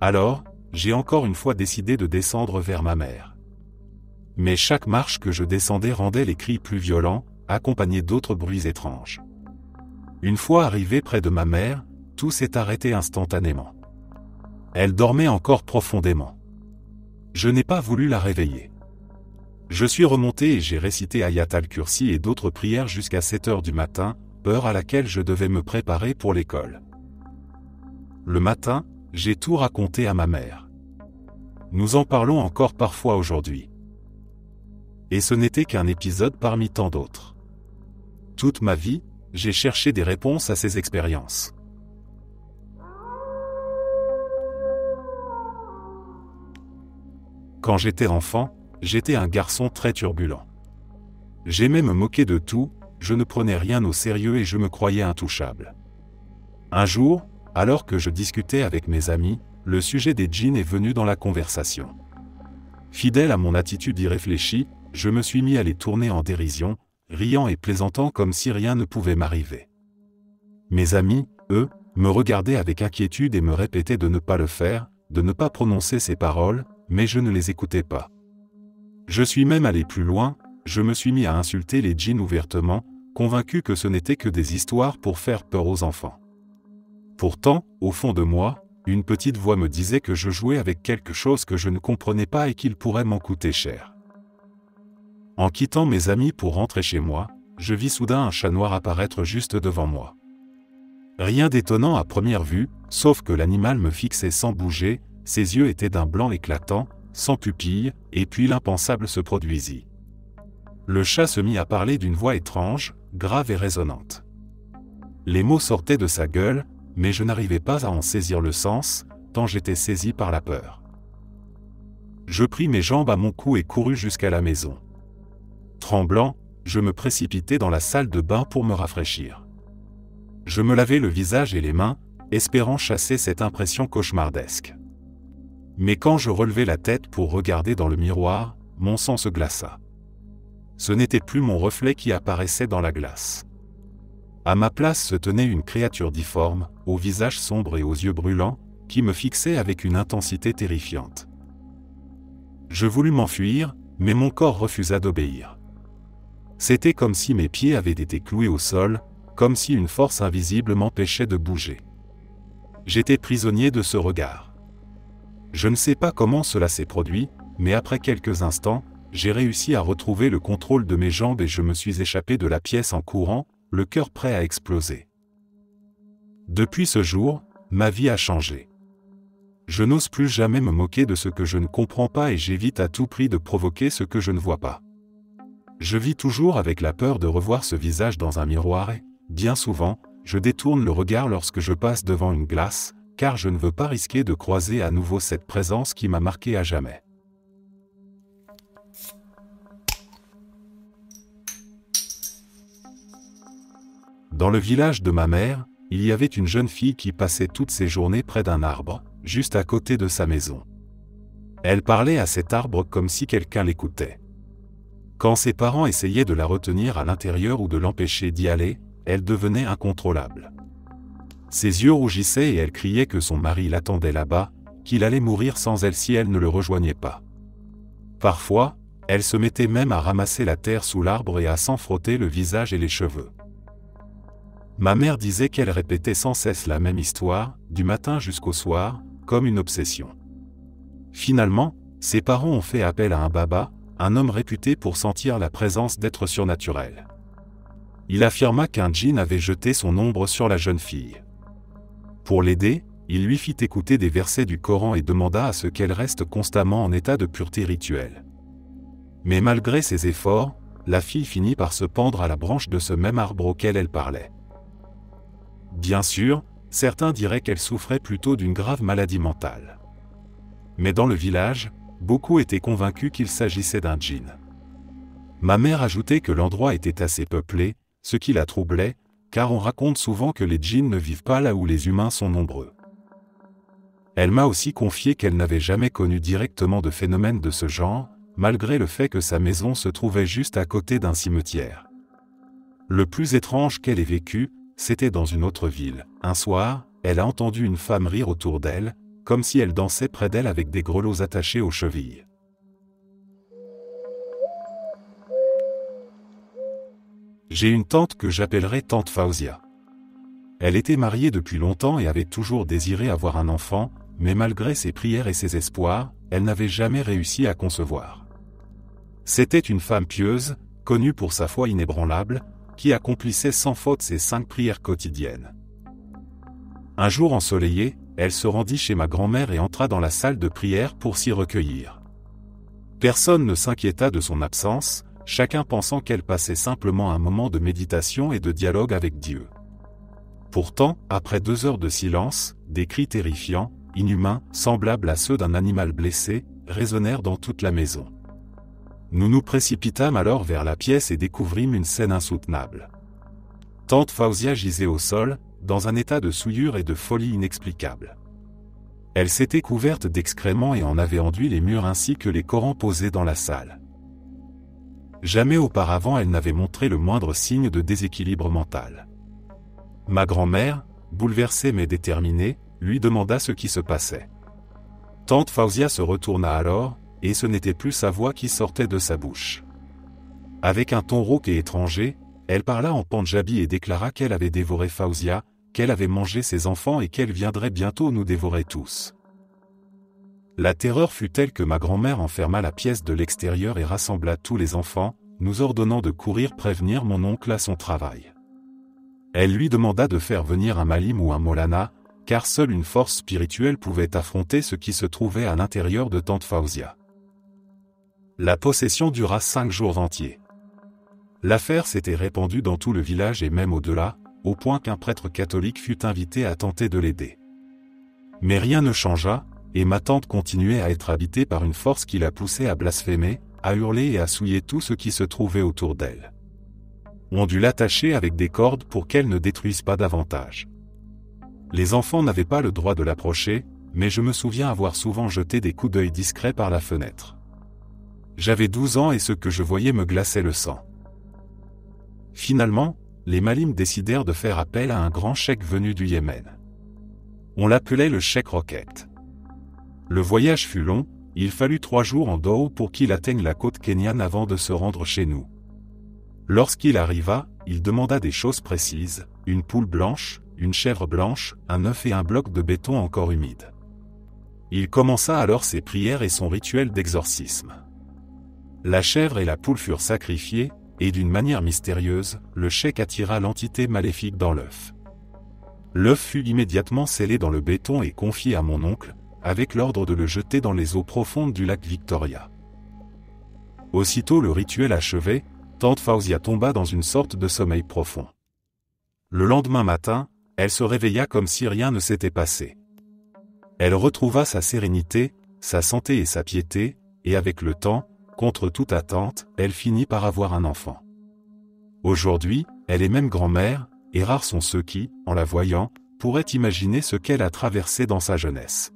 Speaker 1: Alors, j'ai encore une fois décidé de descendre vers ma mère. Mais chaque marche que je descendais rendait les cris plus violents, accompagnés d'autres bruits étranges. Une fois arrivé près de ma mère, tout s'est arrêté instantanément. Elle dormait encore profondément. Je n'ai pas voulu la réveiller. Je suis remonté et j'ai récité Ayat al-Kursi et d'autres prières jusqu'à 7 heures du matin, heure à laquelle je devais me préparer pour l'école. Le matin, j'ai tout raconté à ma mère. Nous en parlons encore parfois aujourd'hui. Et ce n'était qu'un épisode parmi tant d'autres. Toute ma vie, j'ai cherché des réponses à ces expériences. Quand j'étais enfant, j'étais un garçon très turbulent. J'aimais me moquer de tout, je ne prenais rien au sérieux et je me croyais intouchable. Un jour, alors que je discutais avec mes amis, le sujet des djinns est venu dans la conversation. Fidèle à mon attitude irréfléchie, je me suis mis à les tourner en dérision, riant et plaisantant comme si rien ne pouvait m'arriver. Mes amis, eux, me regardaient avec inquiétude et me répétaient de ne pas le faire, de ne pas prononcer ces paroles, mais je ne les écoutais pas. Je suis même allé plus loin, je me suis mis à insulter les djinns ouvertement, convaincu que ce n'était que des histoires pour faire peur aux enfants. Pourtant, au fond de moi, une petite voix me disait que je jouais avec quelque chose que je ne comprenais pas et qu'il pourrait m'en coûter cher. En quittant mes amis pour rentrer chez moi, je vis soudain un chat noir apparaître juste devant moi. Rien d'étonnant à première vue, sauf que l'animal me fixait sans bouger, ses yeux étaient d'un blanc éclatant, sans pupilles, et puis l'impensable se produisit. Le chat se mit à parler d'une voix étrange, grave et résonnante. Les mots sortaient de sa gueule, mais je n'arrivais pas à en saisir le sens, tant j'étais saisi par la peur. Je pris mes jambes à mon cou et courus jusqu'à la maison. Tremblant, je me précipitai dans la salle de bain pour me rafraîchir. Je me lavai le visage et les mains, espérant chasser cette impression cauchemardesque. Mais quand je relevai la tête pour regarder dans le miroir, mon sang se glaça. Ce n'était plus mon reflet qui apparaissait dans la glace. À ma place se tenait une créature difforme, au visage sombre et aux yeux brûlants, qui me fixait avec une intensité terrifiante. Je voulus m'enfuir, mais mon corps refusa d'obéir. C'était comme si mes pieds avaient été cloués au sol, comme si une force invisible m'empêchait de bouger. J'étais prisonnier de ce regard. Je ne sais pas comment cela s'est produit, mais après quelques instants, j'ai réussi à retrouver le contrôle de mes jambes et je me suis échappé de la pièce en courant, le cœur prêt à exploser. Depuis ce jour, ma vie a changé. Je n'ose plus jamais me moquer de ce que je ne comprends pas et j'évite à tout prix de provoquer ce que je ne vois pas. Je vis toujours avec la peur de revoir ce visage dans un miroir et, bien souvent, je détourne le regard lorsque je passe devant une glace, car je ne veux pas risquer de croiser à nouveau cette présence qui m'a marqué à jamais. Dans le village de ma mère, il y avait une jeune fille qui passait toutes ses journées près d'un arbre, juste à côté de sa maison. Elle parlait à cet arbre comme si quelqu'un l'écoutait. Quand ses parents essayaient de la retenir à l'intérieur ou de l'empêcher d'y aller, elle devenait incontrôlable. Ses yeux rougissaient et elle criait que son mari l'attendait là-bas, qu'il allait mourir sans elle si elle ne le rejoignait pas. Parfois, elle se mettait même à ramasser la terre sous l'arbre et à s'en frotter le visage et les cheveux. Ma mère disait qu'elle répétait sans cesse la même histoire, du matin jusqu'au soir, comme une obsession. Finalement, ses parents ont fait appel à un baba, un homme réputé pour sentir la présence d'êtres surnaturels. Il affirma qu'un djinn avait jeté son ombre sur la jeune fille. Pour l'aider, il lui fit écouter des versets du Coran et demanda à ce qu'elle reste constamment en état de pureté rituelle. Mais malgré ses efforts, la fille finit par se pendre à la branche de ce même arbre auquel elle parlait. Bien sûr, certains diraient qu'elle souffrait plutôt d'une grave maladie mentale. Mais dans le village, beaucoup étaient convaincus qu'il s'agissait d'un djinn. Ma mère ajoutait que l'endroit était assez peuplé, ce qui la troublait, car on raconte souvent que les djinns ne vivent pas là où les humains sont nombreux. Elle m'a aussi confié qu'elle n'avait jamais connu directement de phénomène de ce genre, malgré le fait que sa maison se trouvait juste à côté d'un cimetière. Le plus étrange qu'elle ait vécu, c'était dans une autre ville. Un soir, elle a entendu une femme rire autour d'elle, comme si elle dansait près d'elle avec des grelots attachés aux chevilles. J'ai une tante que j'appellerai tante Fauzia. Elle était mariée depuis longtemps et avait toujours désiré avoir un enfant, mais malgré ses prières et ses espoirs, elle n'avait jamais réussi à concevoir. C'était une femme pieuse, connue pour sa foi inébranlable, qui accomplissait sans faute ses 5 prières quotidiennes. Un jour ensoleillé, elle se rendit chez ma grand-mère et entra dans la salle de prière pour s'y recueillir. Personne ne s'inquiéta de son absence, chacun pensant qu'elle passait simplement un moment de méditation et de dialogue avec Dieu. Pourtant, après 2 heures de silence, des cris terrifiants, inhumains, semblables à ceux d'un animal blessé, résonnèrent dans toute la maison. Nous nous précipitâmes alors vers la pièce et découvrîmes une scène insoutenable. Tante Fauzia gisait au sol, dans un état de souillure et de folie inexplicable. Elle s'était couverte d'excréments et en avait enduit les murs ainsi que les Corans posés dans la salle. Jamais auparavant elle n'avait montré le moindre signe de déséquilibre mental. Ma grand-mère, bouleversée mais déterminée, lui demanda ce qui se passait. Tante Fauzia se retourna alors, et ce n'était plus sa voix qui sortait de sa bouche. Avec un ton rauque et étranger, elle parla en pandjabi et déclara qu'elle avait dévoré Fauzia, qu'elle avait mangé ses enfants et qu'elle viendrait bientôt nous dévorer tous. La terreur fut telle que ma grand-mère enferma la pièce de l'extérieur et rassembla tous les enfants, nous ordonnant de courir prévenir mon oncle à son travail. Elle lui demanda de faire venir un malim ou un molana, car seule une force spirituelle pouvait affronter ce qui se trouvait à l'intérieur de tante Fauzia. La possession dura 5 jours entiers. L'affaire s'était répandue dans tout le village et même au-delà, au point qu'un prêtre catholique fut invité à tenter de l'aider. Mais rien ne changea, et ma tante continuait à être habitée par une force qui la poussait à blasphémer, à hurler et à souiller tout ce qui se trouvait autour d'elle. On dut l'attacher avec des cordes pour qu'elle ne détruise pas davantage. Les enfants n'avaient pas le droit de l'approcher, mais je me souviens avoir souvent jeté des coups d'œil discrets par la fenêtre. J'avais 12 ans et ce que je voyais me glaçait le sang. Finalement, les malims décidèrent de faire appel à un grand cheikh venu du Yémen. On l'appelait le cheikh Roquette. Le voyage fut long, il fallut 3 jours en dos pour qu'il atteigne la côte kenyane avant de se rendre chez nous. Lorsqu'il arriva, il demanda des choses précises, une poule blanche, une chèvre blanche, un œuf et un bloc de béton encore humide. Il commença alors ses prières et son rituel d'exorcisme. La chèvre et la poule furent sacrifiées, et d'une manière mystérieuse, le cheikh attira l'entité maléfique dans l'œuf. L'œuf fut immédiatement scellé dans le béton et confié à mon oncle, avec l'ordre de le jeter dans les eaux profondes du lac Victoria. Aussitôt le rituel achevé, tante Fauzia tomba dans une sorte de sommeil profond. Le lendemain matin, elle se réveilla comme si rien ne s'était passé. Elle retrouva sa sérénité, sa santé et sa piété, et avec le temps, contre toute attente, elle finit par avoir un enfant. Aujourd'hui, elle est même grand-mère, et rares sont ceux qui, en la voyant, pourraient imaginer ce qu'elle a traversé dans sa jeunesse.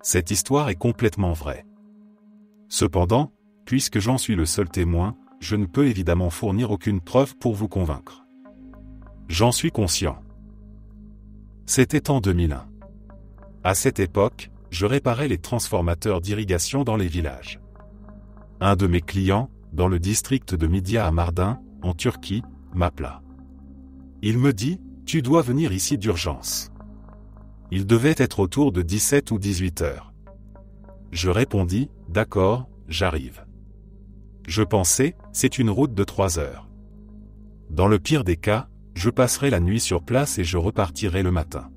Speaker 1: Cette histoire est complètement vraie. Cependant, puisque j'en suis le seul témoin, je ne peux évidemment fournir aucune preuve pour vous convaincre. J'en suis conscient. C'était en 2001. À cette époque, je réparais les transformateurs d'irrigation dans les villages. Un de mes clients, dans le district de Midyat à Mardin, en Turquie, m'appela. Il me dit, « Tu dois venir ici d'urgence. » Il devait être autour de 17 ou 18 heures. Je répondis, « D'accord, j'arrive. » Je pensais, c'est une route de 3 heures. Dans le pire des cas, je passerai la nuit sur place et je repartirai le matin.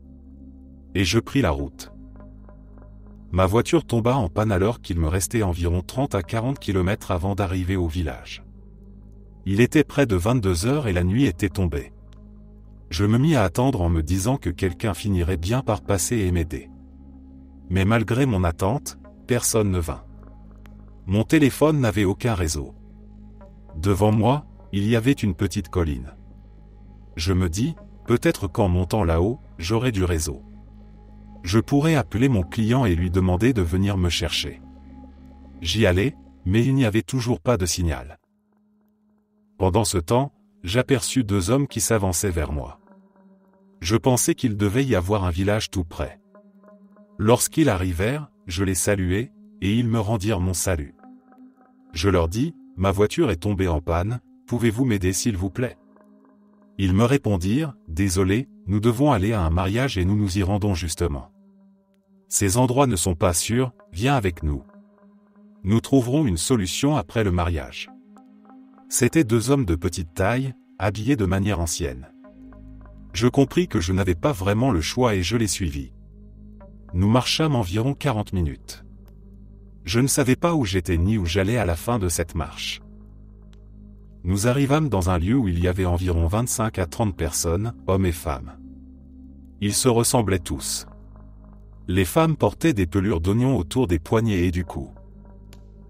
Speaker 1: Et je pris la route. Ma voiture tomba en panne alors qu'il me restait environ 30 à 40 km avant d'arriver au village. Il était près de 22 heures et la nuit était tombée. Je me mis à attendre en me disant que quelqu'un finirait bien par passer et m'aider. Mais malgré mon attente, personne ne vint. Mon téléphone n'avait aucun réseau. Devant moi, il y avait une petite colline. Je me dis, peut-être qu'en montant là-haut, j'aurai du réseau. Je pourrais appeler mon client et lui demander de venir me chercher. J'y allais, mais il n'y avait toujours pas de signal. Pendant ce temps, j'aperçus 2 hommes qui s'avançaient vers moi. Je pensais qu'il devait y avoir un village tout près. Lorsqu'ils arrivèrent, je les saluai, et ils me rendirent mon salut. Je leur dis, « Ma voiture est tombée en panne, pouvez-vous m'aider s'il vous plaît ?» Ils me répondirent, « Désolé, nous devons aller à un mariage et nous nous y rendons justement. Ces endroits ne sont pas sûrs, viens avec nous. Nous trouverons une solution après le mariage. » C'étaient 2 hommes de petite taille, habillés de manière ancienne. Je compris que je n'avais pas vraiment le choix et je les suivis. Nous marchâmes environ 40 minutes. Je ne savais pas où j'étais ni où j'allais à la fin de cette marche. Nous arrivâmes dans un lieu où il y avait environ 25 à 30 personnes, hommes et femmes. Ils se ressemblaient tous. Les femmes portaient des pelures d'oignons autour des poignets et du cou.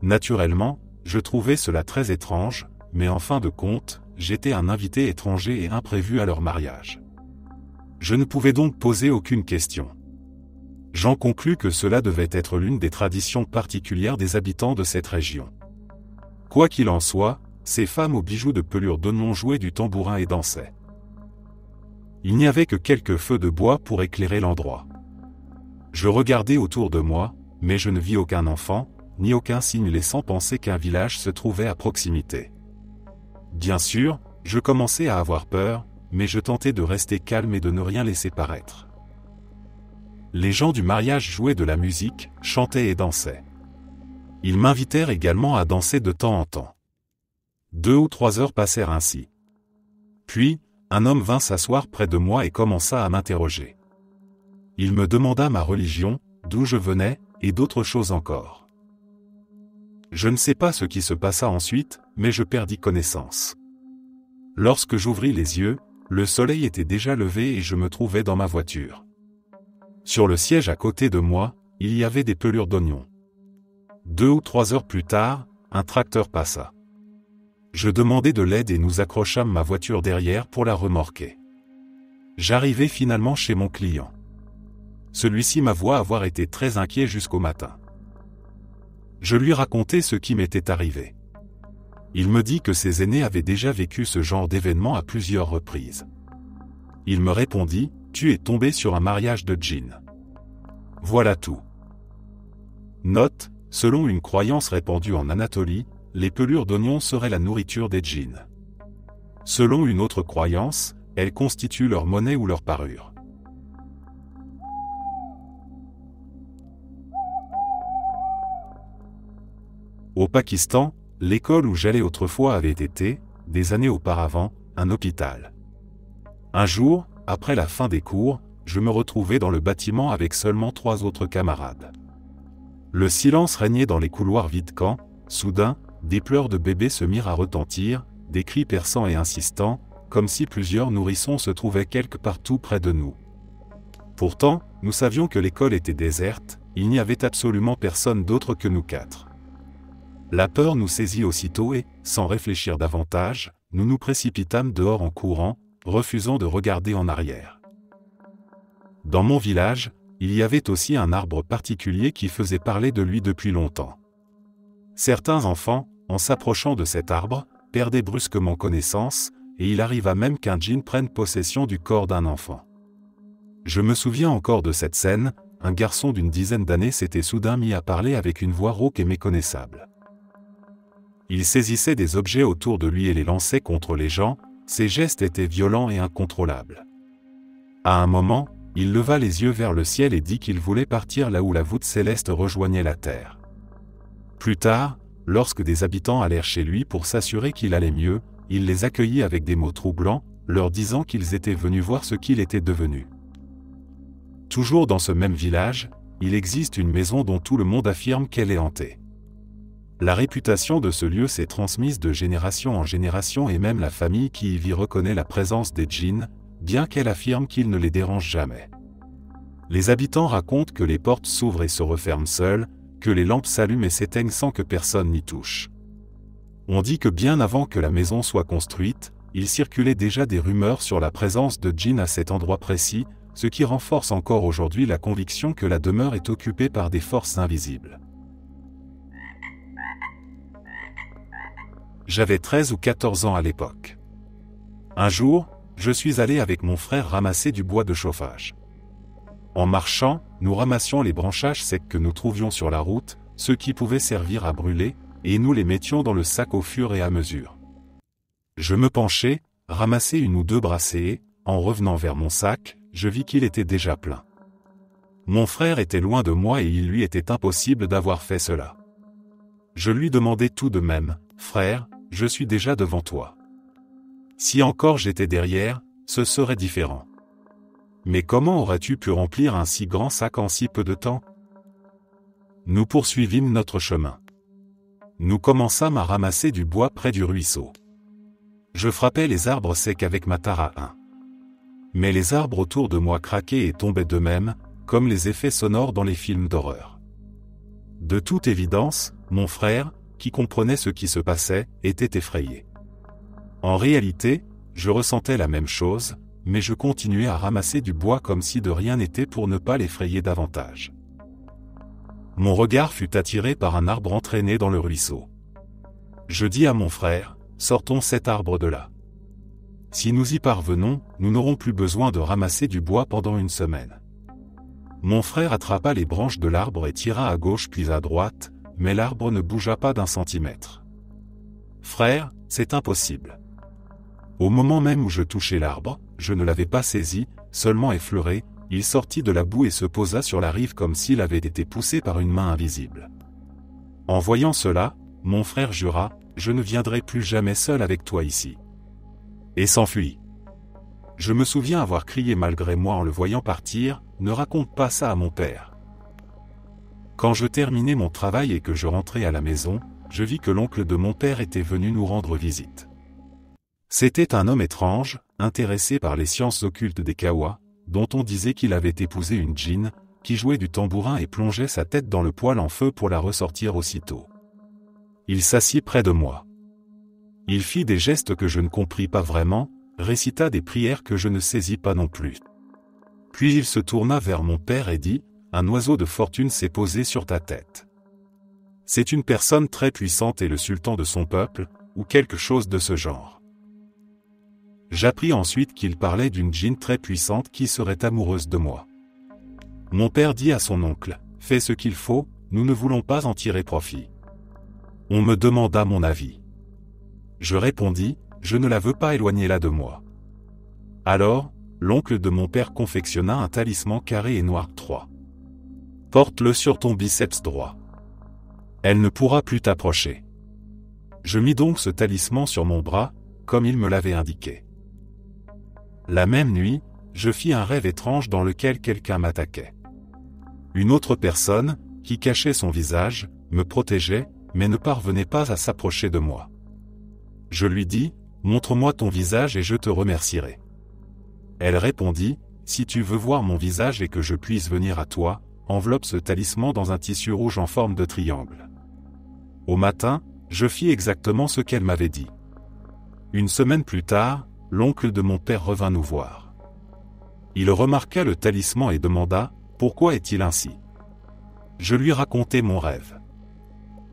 Speaker 1: Naturellement, je trouvais cela très étrange, mais en fin de compte, j'étais un invité étranger et imprévu à leur mariage. Je ne pouvais donc poser aucune question. J'en conclus que cela devait être l'une des traditions particulières des habitants de cette région. Quoi qu'il en soit, ces femmes aux bijoux de pelure d'oignon jouaient du tambourin et dansaient. Il n'y avait que quelques feux de bois pour éclairer l'endroit. Je regardais autour de moi, mais je ne vis aucun enfant, ni aucun signe laissant penser qu'un village se trouvait à proximité. Bien sûr, je commençais à avoir peur, mais je tentais de rester calme et de ne rien laisser paraître. Les gens du mariage jouaient de la musique, chantaient et dansaient. Ils m'invitèrent également à danser de temps en temps. 2 ou 3 heures passèrent ainsi. Puis, un homme vint s'asseoir près de moi et commença à m'interroger. Il me demanda ma religion, d'où je venais, et d'autres choses encore. Je ne sais pas ce qui se passa ensuite, mais je perdis connaissance. Lorsque j'ouvris les yeux, le soleil était déjà levé et je me trouvais dans ma voiture. Sur le siège à côté de moi, il y avait des pelures d'oignons. 2 ou 3 heures plus tard, un tracteur passa. Je demandai de l'aide et nous accrochâmes ma voiture derrière pour la remorquer. J'arrivai finalement chez mon client. Celui-ci m'avoua avoir été très inquiet jusqu'au matin. Je lui racontai ce qui m'était arrivé. Il me dit que ses aînés avaient déjà vécu ce genre d'événement à plusieurs reprises. Il me répondit, « Tu es tombé sur un mariage de djinns. » Voilà tout. Note, selon une croyance répandue en Anatolie, les pelures d'oignons seraient la nourriture des djinns. Selon une autre croyance, elles constituent leur monnaie ou leur parure. Au Pakistan, l'école où j'allais autrefois avait été, des années auparavant, un hôpital. Un jour, après la fin des cours, je me retrouvais dans le bâtiment avec seulement 3 autres camarades. Le silence régnait dans les couloirs vides quand, soudain, des pleurs de bébés se mirent à retentir, des cris perçants et insistants, comme si plusieurs nourrissons se trouvaient quelque partout près de nous. Pourtant, nous savions que l'école était déserte, il n'y avait absolument personne d'autre que nous 4. La peur nous saisit aussitôt et, sans réfléchir davantage, nous nous précipitâmes dehors en courant, refusant de regarder en arrière. Dans mon village, il y avait aussi un arbre particulier qui faisait parler de lui depuis longtemps. Certains enfants, en s'approchant de cet arbre, perdaient brusquement connaissance, et il arriva même qu'un djinn prenne possession du corps d'un enfant. Je me souviens encore de cette scène, un garçon d'une dizaine d'années s'était soudain mis à parler avec une voix rauque et méconnaissable. Il saisissait des objets autour de lui et les lançait contre les gens, ses gestes étaient violents et incontrôlables. À un moment, il leva les yeux vers le ciel et dit qu'il voulait partir là où la voûte céleste rejoignait la terre. Plus tard, lorsque des habitants allèrent chez lui pour s'assurer qu'il allait mieux, il les accueillit avec des mots troublants, leur disant qu'ils étaient venus voir ce qu'il était devenu. Toujours dans ce même village, il existe une maison dont tout le monde affirme qu'elle est hantée. La réputation de ce lieu s'est transmise de génération en génération et même la famille qui y vit reconnaît la présence des djinns, bien qu'elle affirme qu'ils ne les dérangent jamais. Les habitants racontent que les portes s'ouvrent et se referment seules, que les lampes s'allument et s'éteignent sans que personne n'y touche. On dit que bien avant que la maison soit construite, il circulait déjà des rumeurs sur la présence de djinns à cet endroit précis, ce qui renforce encore aujourd'hui la conviction que la demeure est occupée par des forces invisibles. J'avais 13 ou 14 ans à l'époque. Un jour, je suis allé avec mon frère ramasser du bois de chauffage. En marchant, nous ramassions les branchages secs que nous trouvions sur la route, ceux qui pouvaient servir à brûler, et nous les mettions dans le sac au fur et à mesure. Je me penchai, ramassai 1 ou 2 brassées et, en revenant vers mon sac, je vis qu'il était déjà plein. Mon frère était loin de moi et il lui était impossible d'avoir fait cela. Je lui demandai tout de même, « Frère, je suis déjà devant toi. Si encore j'étais derrière, ce serait différent. Mais comment aurais-tu pu remplir un si grand sac en si peu de temps ?» Nous poursuivîmes notre chemin. Nous commençâmes à ramasser du bois près du ruisseau. Je frappais les arbres secs avec ma tare à 1. Mais les arbres autour de moi craquaient et tombaient d'eux-mêmes, comme les effets sonores dans les films d'horreur. De toute évidence, mon frère, qui comprenait ce qui se passait, était effrayé. En réalité, je ressentais la même chose, mais je continuais à ramasser du bois comme si de rien n'était pour ne pas l'effrayer davantage. Mon regard fut attiré par un arbre entraîné dans le ruisseau. Je dis à mon frère, « Sortons cet arbre de là. Si nous y parvenons, nous n'aurons plus besoin de ramasser du bois pendant une semaine. » Mon frère attrapa les branches de l'arbre et tira à gauche puis à droite, mais l'arbre ne bougea pas d'un centimètre. « Frère, c'est impossible. » Au moment même où je touchais l'arbre, je ne l'avais pas saisi, seulement effleuré, il sortit de la boue et se posa sur la rive comme s'il avait été poussé par une main invisible. En voyant cela, mon frère jura, « Je ne viendrai plus jamais seul avec toi ici. » Et s'enfuit. Je me souviens avoir crié malgré moi en le voyant partir, « Ne raconte pas ça à mon père. » Quand je terminai mon travail et que je rentrai à la maison, je vis que l'oncle de mon père était venu nous rendre visite. C'était un homme étrange, intéressé par les sciences occultes des Kawa, dont on disait qu'il avait épousé une djinne, qui jouait du tambourin et plongeait sa tête dans le poêle en feu pour la ressortir aussitôt. Il s'assit près de moi. Il fit des gestes que je ne compris pas vraiment, récita des prières que je ne saisis pas non plus. Puis il se tourna vers mon père et dit, « Un oiseau de fortune s'est posé sur ta tête. C'est une personne très puissante et le sultan de son peuple, ou quelque chose de ce genre. » J'appris ensuite qu'il parlait d'une djinne très puissante qui serait amoureuse de moi. Mon père dit à son oncle, « Fais ce qu'il faut, nous ne voulons pas en tirer profit. » On me demanda mon avis. Je répondis, « Je ne la veux pas éloigner là de moi. » Alors, l'oncle de mon père confectionna un talisman carré et noir 3. « Porte-le sur ton biceps droit. Elle ne pourra plus t'approcher. » Je mis donc ce talisman sur mon bras, comme il me l'avait indiqué. La même nuit, je fis un rêve étrange dans lequel quelqu'un m'attaquait. Une autre personne, qui cachait son visage, me protégeait, mais ne parvenait pas à s'approcher de moi. Je lui dis, « Montre-moi ton visage et je te remercierai. » Elle répondit, « Si tu veux voir mon visage et que je puisse venir à toi, enveloppe ce talisman dans un tissu rouge en forme de triangle. » Au matin, je fis exactement ce qu'elle m'avait dit. Une semaine plus tard, l'oncle de mon père revint nous voir. Il remarqua le talisman et demanda, « Pourquoi est-il ainsi ?» Je lui racontai mon rêve.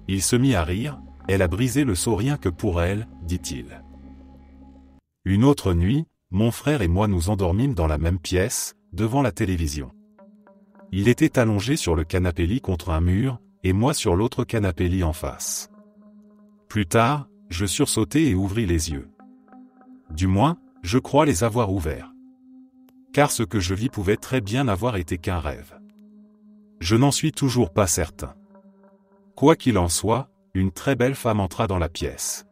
Speaker 1: Il se mit à rire, « Elle a brisé le sceau rien que pour elle, » dit-il. Une autre nuit, mon frère et moi nous endormîmes dans la même pièce, devant la télévision. Il était allongé sur le canapé lit contre un mur, et moi sur l'autre canapé lit en face. Plus tard, je sursautai et ouvris les yeux. Du moins, je crois les avoir ouverts. Car ce que je vis pouvait très bien n'avoir été qu'un rêve. Je n'en suis toujours pas certain. Quoi qu'il en soit, une très belle femme entra dans la pièce.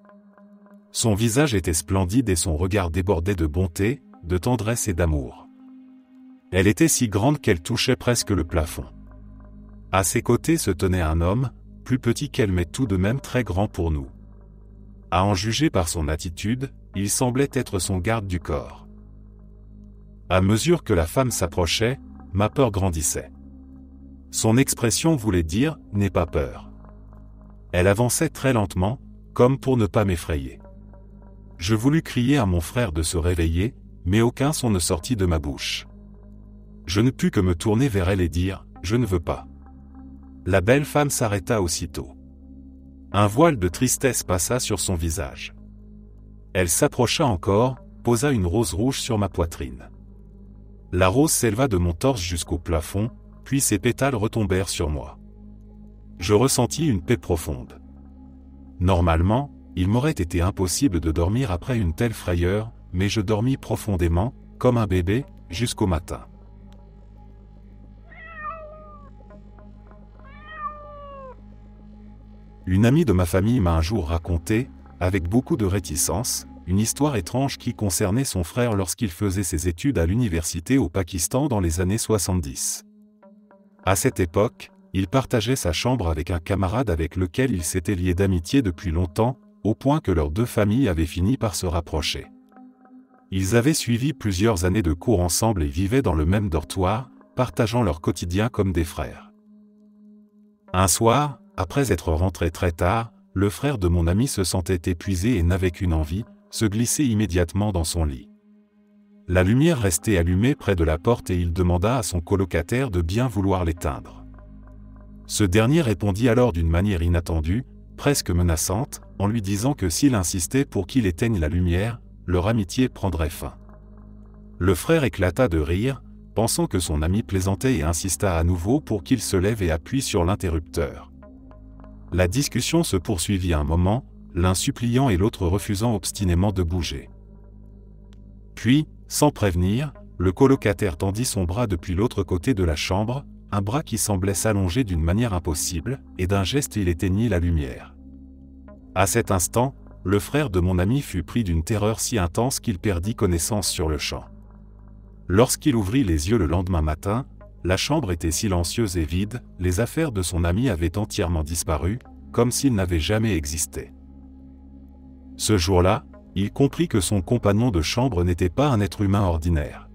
Speaker 1: Son visage était splendide et son regard débordait de bonté, de tendresse et d'amour. Elle était si grande qu'elle touchait presque le plafond. À ses côtés se tenait un homme, plus petit qu'elle mais tout de même très grand pour nous. À en juger par son attitude, il semblait être son garde du corps. À mesure que la femme s'approchait, ma peur grandissait. Son expression voulait dire « n'aie pas peur ». Elle avançait très lentement, comme pour ne pas m'effrayer. Je voulus crier à mon frère de se réveiller, mais aucun son ne sortit de ma bouche. Je ne pus que me tourner vers elle et dire « Je ne veux pas ». La belle femme s'arrêta aussitôt. Un voile de tristesse passa sur son visage. Elle s'approcha encore, posa une rose rouge sur ma poitrine. La rose s'éleva de mon torse jusqu'au plafond, puis ses pétales retombèrent sur moi. Je ressentis une paix profonde. Normalement, il m'aurait été impossible de dormir après une telle frayeur, mais je dormis profondément, comme un bébé, jusqu'au matin. Une amie de ma famille m'a un jour raconté, avec beaucoup de réticence, une histoire étrange qui concernait son frère lorsqu'il faisait ses études à l'université au Pakistan dans les années 70. À cette époque, il partageait sa chambre avec un camarade avec lequel il s'était lié d'amitié depuis longtemps, au point que leurs deux familles avaient fini par se rapprocher. Ils avaient suivi plusieurs années de cours ensemble et vivaient dans le même dortoir, partageant leur quotidien comme des frères. Un soir, après être rentré très tard, le frère de mon ami se sentait épuisé et n'avait qu'une envie, se glisser immédiatement dans son lit. La lumière restait allumée près de la porte et il demanda à son colocataire de bien vouloir l'éteindre. Ce dernier répondit alors d'une manière inattendue, presque menaçante, en lui disant que s'il insistait pour qu'il éteigne la lumière, leur amitié prendrait fin. Le frère éclata de rire, pensant que son ami plaisantait et insista à nouveau pour qu'il se lève et appuie sur l'interrupteur. La discussion se poursuivit un moment, l'un suppliant et l'autre refusant obstinément de bouger. Puis, sans prévenir, le colocataire tendit son bras depuis l'autre côté de la chambre, un bras qui semblait s'allonger d'une manière impossible, et d'un geste il éteignit la lumière. À cet instant, le frère de mon ami fut pris d'une terreur si intense qu'il perdit connaissance sur le champ. Lorsqu'il ouvrit les yeux le lendemain matin, la chambre était silencieuse et vide, les affaires de son ami avaient entièrement disparu, comme s'ils n'avaient jamais existé. Ce jour-là, il comprit que son compagnon de chambre n'était pas un être humain ordinaire.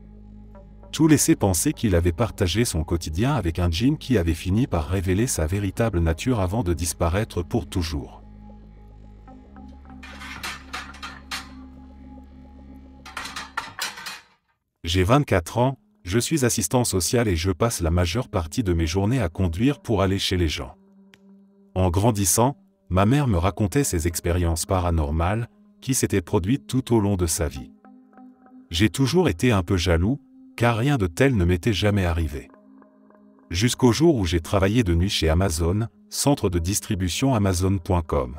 Speaker 1: Tout laissait penser qu'il avait partagé son quotidien avec un djinn qui avait fini par révéler sa véritable nature avant de disparaître pour toujours. J'ai 24 ans, je suis assistant social et je passe la majeure partie de mes journées à conduire pour aller chez les gens. En grandissant, ma mère me racontait ses expériences paranormales, qui s'étaient produites tout au long de sa vie. J'ai toujours été un peu jaloux, car rien de tel ne m'était jamais arrivé. Jusqu'au jour où j'ai travaillé de nuit chez Amazon, centre de distribution Amazon.com.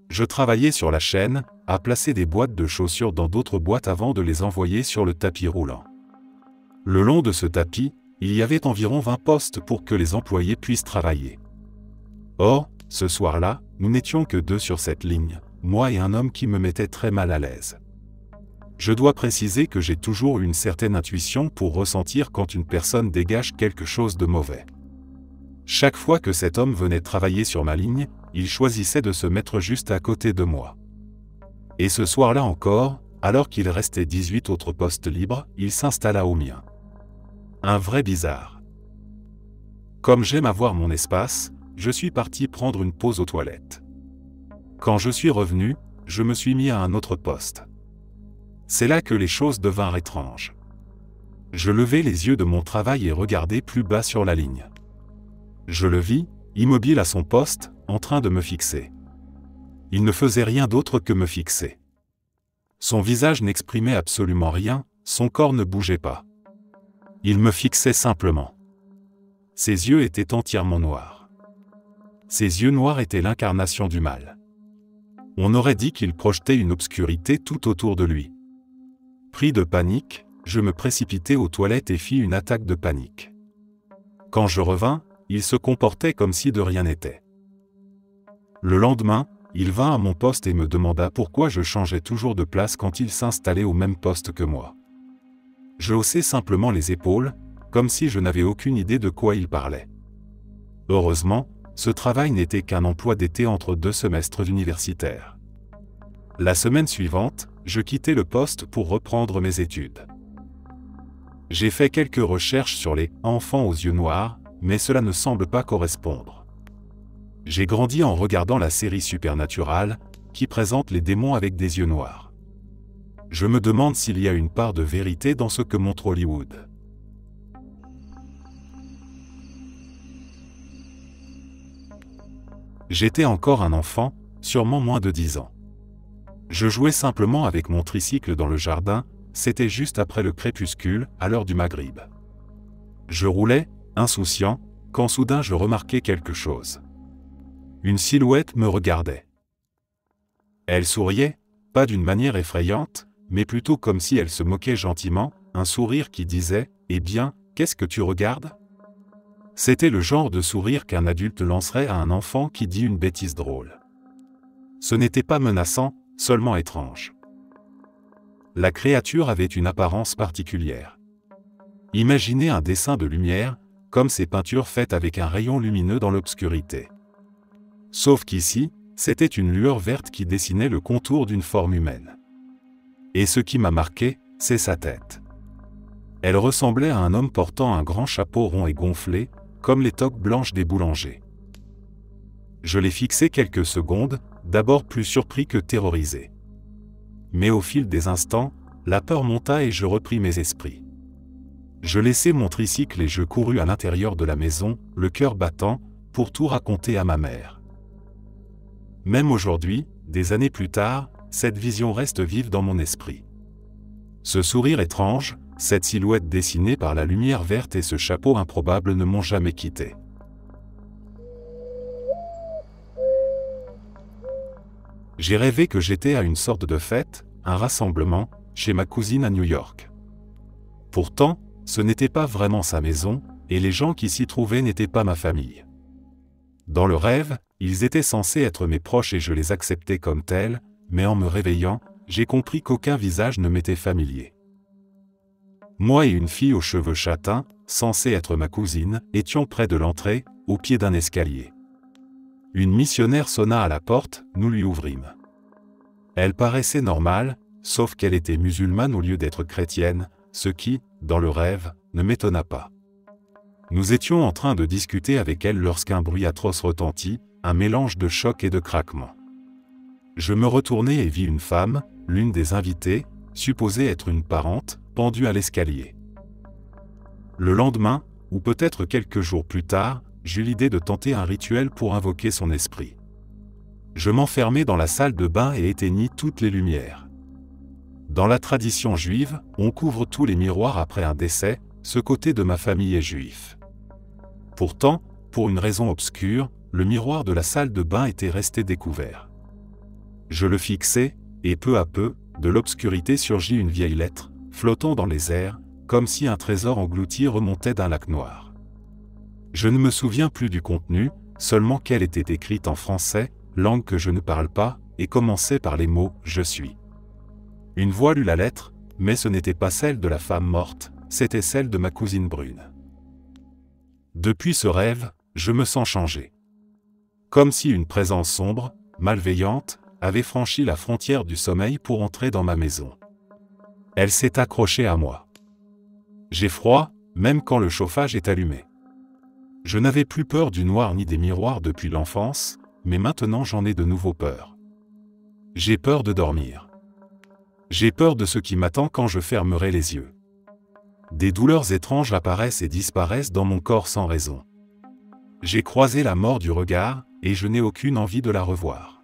Speaker 1: Je travaillais sur la chaîne, à placer des boîtes de chaussures dans d'autres boîtes avant de les envoyer sur le tapis roulant. Le long de ce tapis, il y avait environ 20 postes pour que les employés puissent travailler. Or, ce soir-là, nous n'étions que 2 sur cette ligne, moi et un homme qui me mettait très mal à l'aise. Je dois préciser que j'ai toujours une certaine intuition pour ressentir quand une personne dégage quelque chose de mauvais. Chaque fois que cet homme venait travailler sur ma ligne, il choisissait de se mettre juste à côté de moi. Et ce soir-là encore, alors qu'il restait 18 autres postes libres, il s'installa au mien. Un vrai bizarre. Comme j'aime avoir mon espace, je suis parti prendre une pause aux toilettes. Quand je suis revenu, je me suis mis à un autre poste. C'est là que les choses devinrent étranges. Je levai les yeux de mon travail et regardai plus bas sur la ligne. Je le vis, immobile à son poste, en train de me fixer. Il ne faisait rien d'autre que me fixer. Son visage n'exprimait absolument rien, son corps ne bougeait pas. Il me fixait simplement. Ses yeux étaient entièrement noirs. Ses yeux noirs étaient l'incarnation du mal. On aurait dit qu'il projetait une obscurité tout autour de lui. Pris de panique, je me précipitai aux toilettes et fis une attaque de panique. Quand je revins, il se comportait comme si de rien n'était. Le lendemain, il vint à mon poste et me demanda pourquoi je changeais toujours de place quand il s'installait au même poste que moi. Je haussai simplement les épaules, comme si je n'avais aucune idée de quoi il parlait. Heureusement, ce travail n'était qu'un emploi d'été entre 2 semestres universitaires. La semaine suivante, je quittai le poste pour reprendre mes études. J'ai fait quelques recherches sur les « enfants aux yeux noirs », mais cela ne semble pas correspondre. J'ai grandi en regardant la série Supernatural, qui présente les démons avec des yeux noirs. Je me demande s'il y a une part de vérité dans ce que montre Hollywood. J'étais encore un enfant, sûrement moins de 10 ans. Je jouais simplement avec mon tricycle dans le jardin, c'était juste après le crépuscule, à l'heure du maghrib. Je roulais, insouciant, quand soudain je remarquai quelque chose. Une silhouette me regardait. Elle souriait, pas d'une manière effrayante, mais plutôt comme si elle se moquait gentiment, un sourire qui disait « Eh bien, qu'est-ce que tu regardes ?» C'était le genre de sourire qu'un adulte lancerait à un enfant qui dit une bêtise drôle. Ce n'était pas menaçant, seulement étrange. La créature avait une apparence particulière. Imaginez un dessin de lumière, comme ces peintures faites avec un rayon lumineux dans l'obscurité. Sauf qu'ici, c'était une lueur verte qui dessinait le contour d'une forme humaine. Et ce qui m'a marqué, c'est sa tête. Elle ressemblait à un homme portant un grand chapeau rond et gonflé, comme les toques blanches des boulangers. Je l'ai fixé quelques secondes, d'abord plus surpris que terrorisé. Mais au fil des instants, la peur monta et je repris mes esprits. Je laissai mon tricycle et je courus à l'intérieur de la maison, le cœur battant, pour tout raconter à ma mère. Même aujourd'hui, des années plus tard, cette vision reste vive dans mon esprit. Ce sourire étrange, cette silhouette dessinée par la lumière verte et ce chapeau improbable ne m'ont jamais quitté. J'ai rêvé que j'étais à une sorte de fête, un rassemblement, chez ma cousine à New York. Pourtant, ce n'était pas vraiment sa maison, et les gens qui s'y trouvaient n'étaient pas ma famille. Dans le rêve, ils étaient censés être mes proches et je les acceptais comme tels, mais en me réveillant, j'ai compris qu'aucun visage ne m'était familier. Moi et une fille aux cheveux châtains, censée être ma cousine, étions près de l'entrée, au pied d'un escalier. Une missionnaire sonna à la porte, nous lui ouvrîmes. Elle paraissait normale, sauf qu'elle était musulmane au lieu d'être chrétienne, ce qui, dans le rêve, ne m'étonna pas. Nous étions en train de discuter avec elle lorsqu'un bruit atroce retentit, un mélange de choc et de craquement. Je me retournai et vis une femme, l'une des invitées, supposée être une parente, pendue à l'escalier. Le lendemain, ou peut-être quelques jours plus tard, j'eus l'idée de tenter un rituel pour invoquer son esprit. Je m'enfermai dans la salle de bain et éteignis toutes les lumières. Dans la tradition juive, on couvre tous les miroirs après un décès, ce côté de ma famille est juif. Pourtant, pour une raison obscure, le miroir de la salle de bain était resté découvert. Je le fixai, et peu à peu, de l'obscurité surgit une vieille lettre, flottant dans les airs, comme si un trésor englouti remontait d'un lac noir. Je ne me souviens plus du contenu, seulement qu'elle était écrite en français, langue que je ne parle pas, et commençait par les mots « Je suis ». Une voix lut la lettre, mais ce n'était pas celle de la femme morte, c'était celle de ma cousine brune. Depuis ce rêve, je me sens changé. Comme si une présence sombre, malveillante, avait franchi la frontière du sommeil pour entrer dans ma maison. Elle s'est accrochée à moi. J'ai froid, même quand le chauffage est allumé. Je n'avais plus peur du noir ni des miroirs depuis l'enfance, mais maintenant j'en ai de nouveau peur. J'ai peur de dormir. J'ai peur de ce qui m'attend quand je fermerai les yeux. Des douleurs étranges apparaissent et disparaissent dans mon corps sans raison. J'ai croisé la mort du regard, et je n'ai aucune envie de la revoir.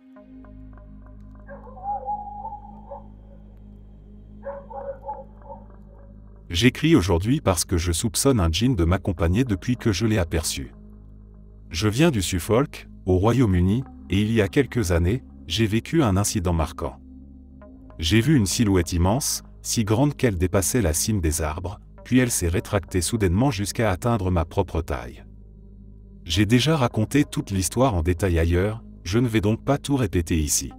Speaker 1: J'écris aujourd'hui parce que je soupçonne un djinn de m'accompagner depuis que je l'ai aperçu. Je viens du Suffolk, au Royaume-Uni, et il y a quelques années, j'ai vécu un incident marquant. J'ai vu une silhouette immense, si grande qu'elle dépassait la cime des arbres, puis elle s'est rétractée soudainement jusqu'à atteindre ma propre taille. J'ai déjà raconté toute l'histoire en détail ailleurs, je ne vais donc pas tout répéter ici.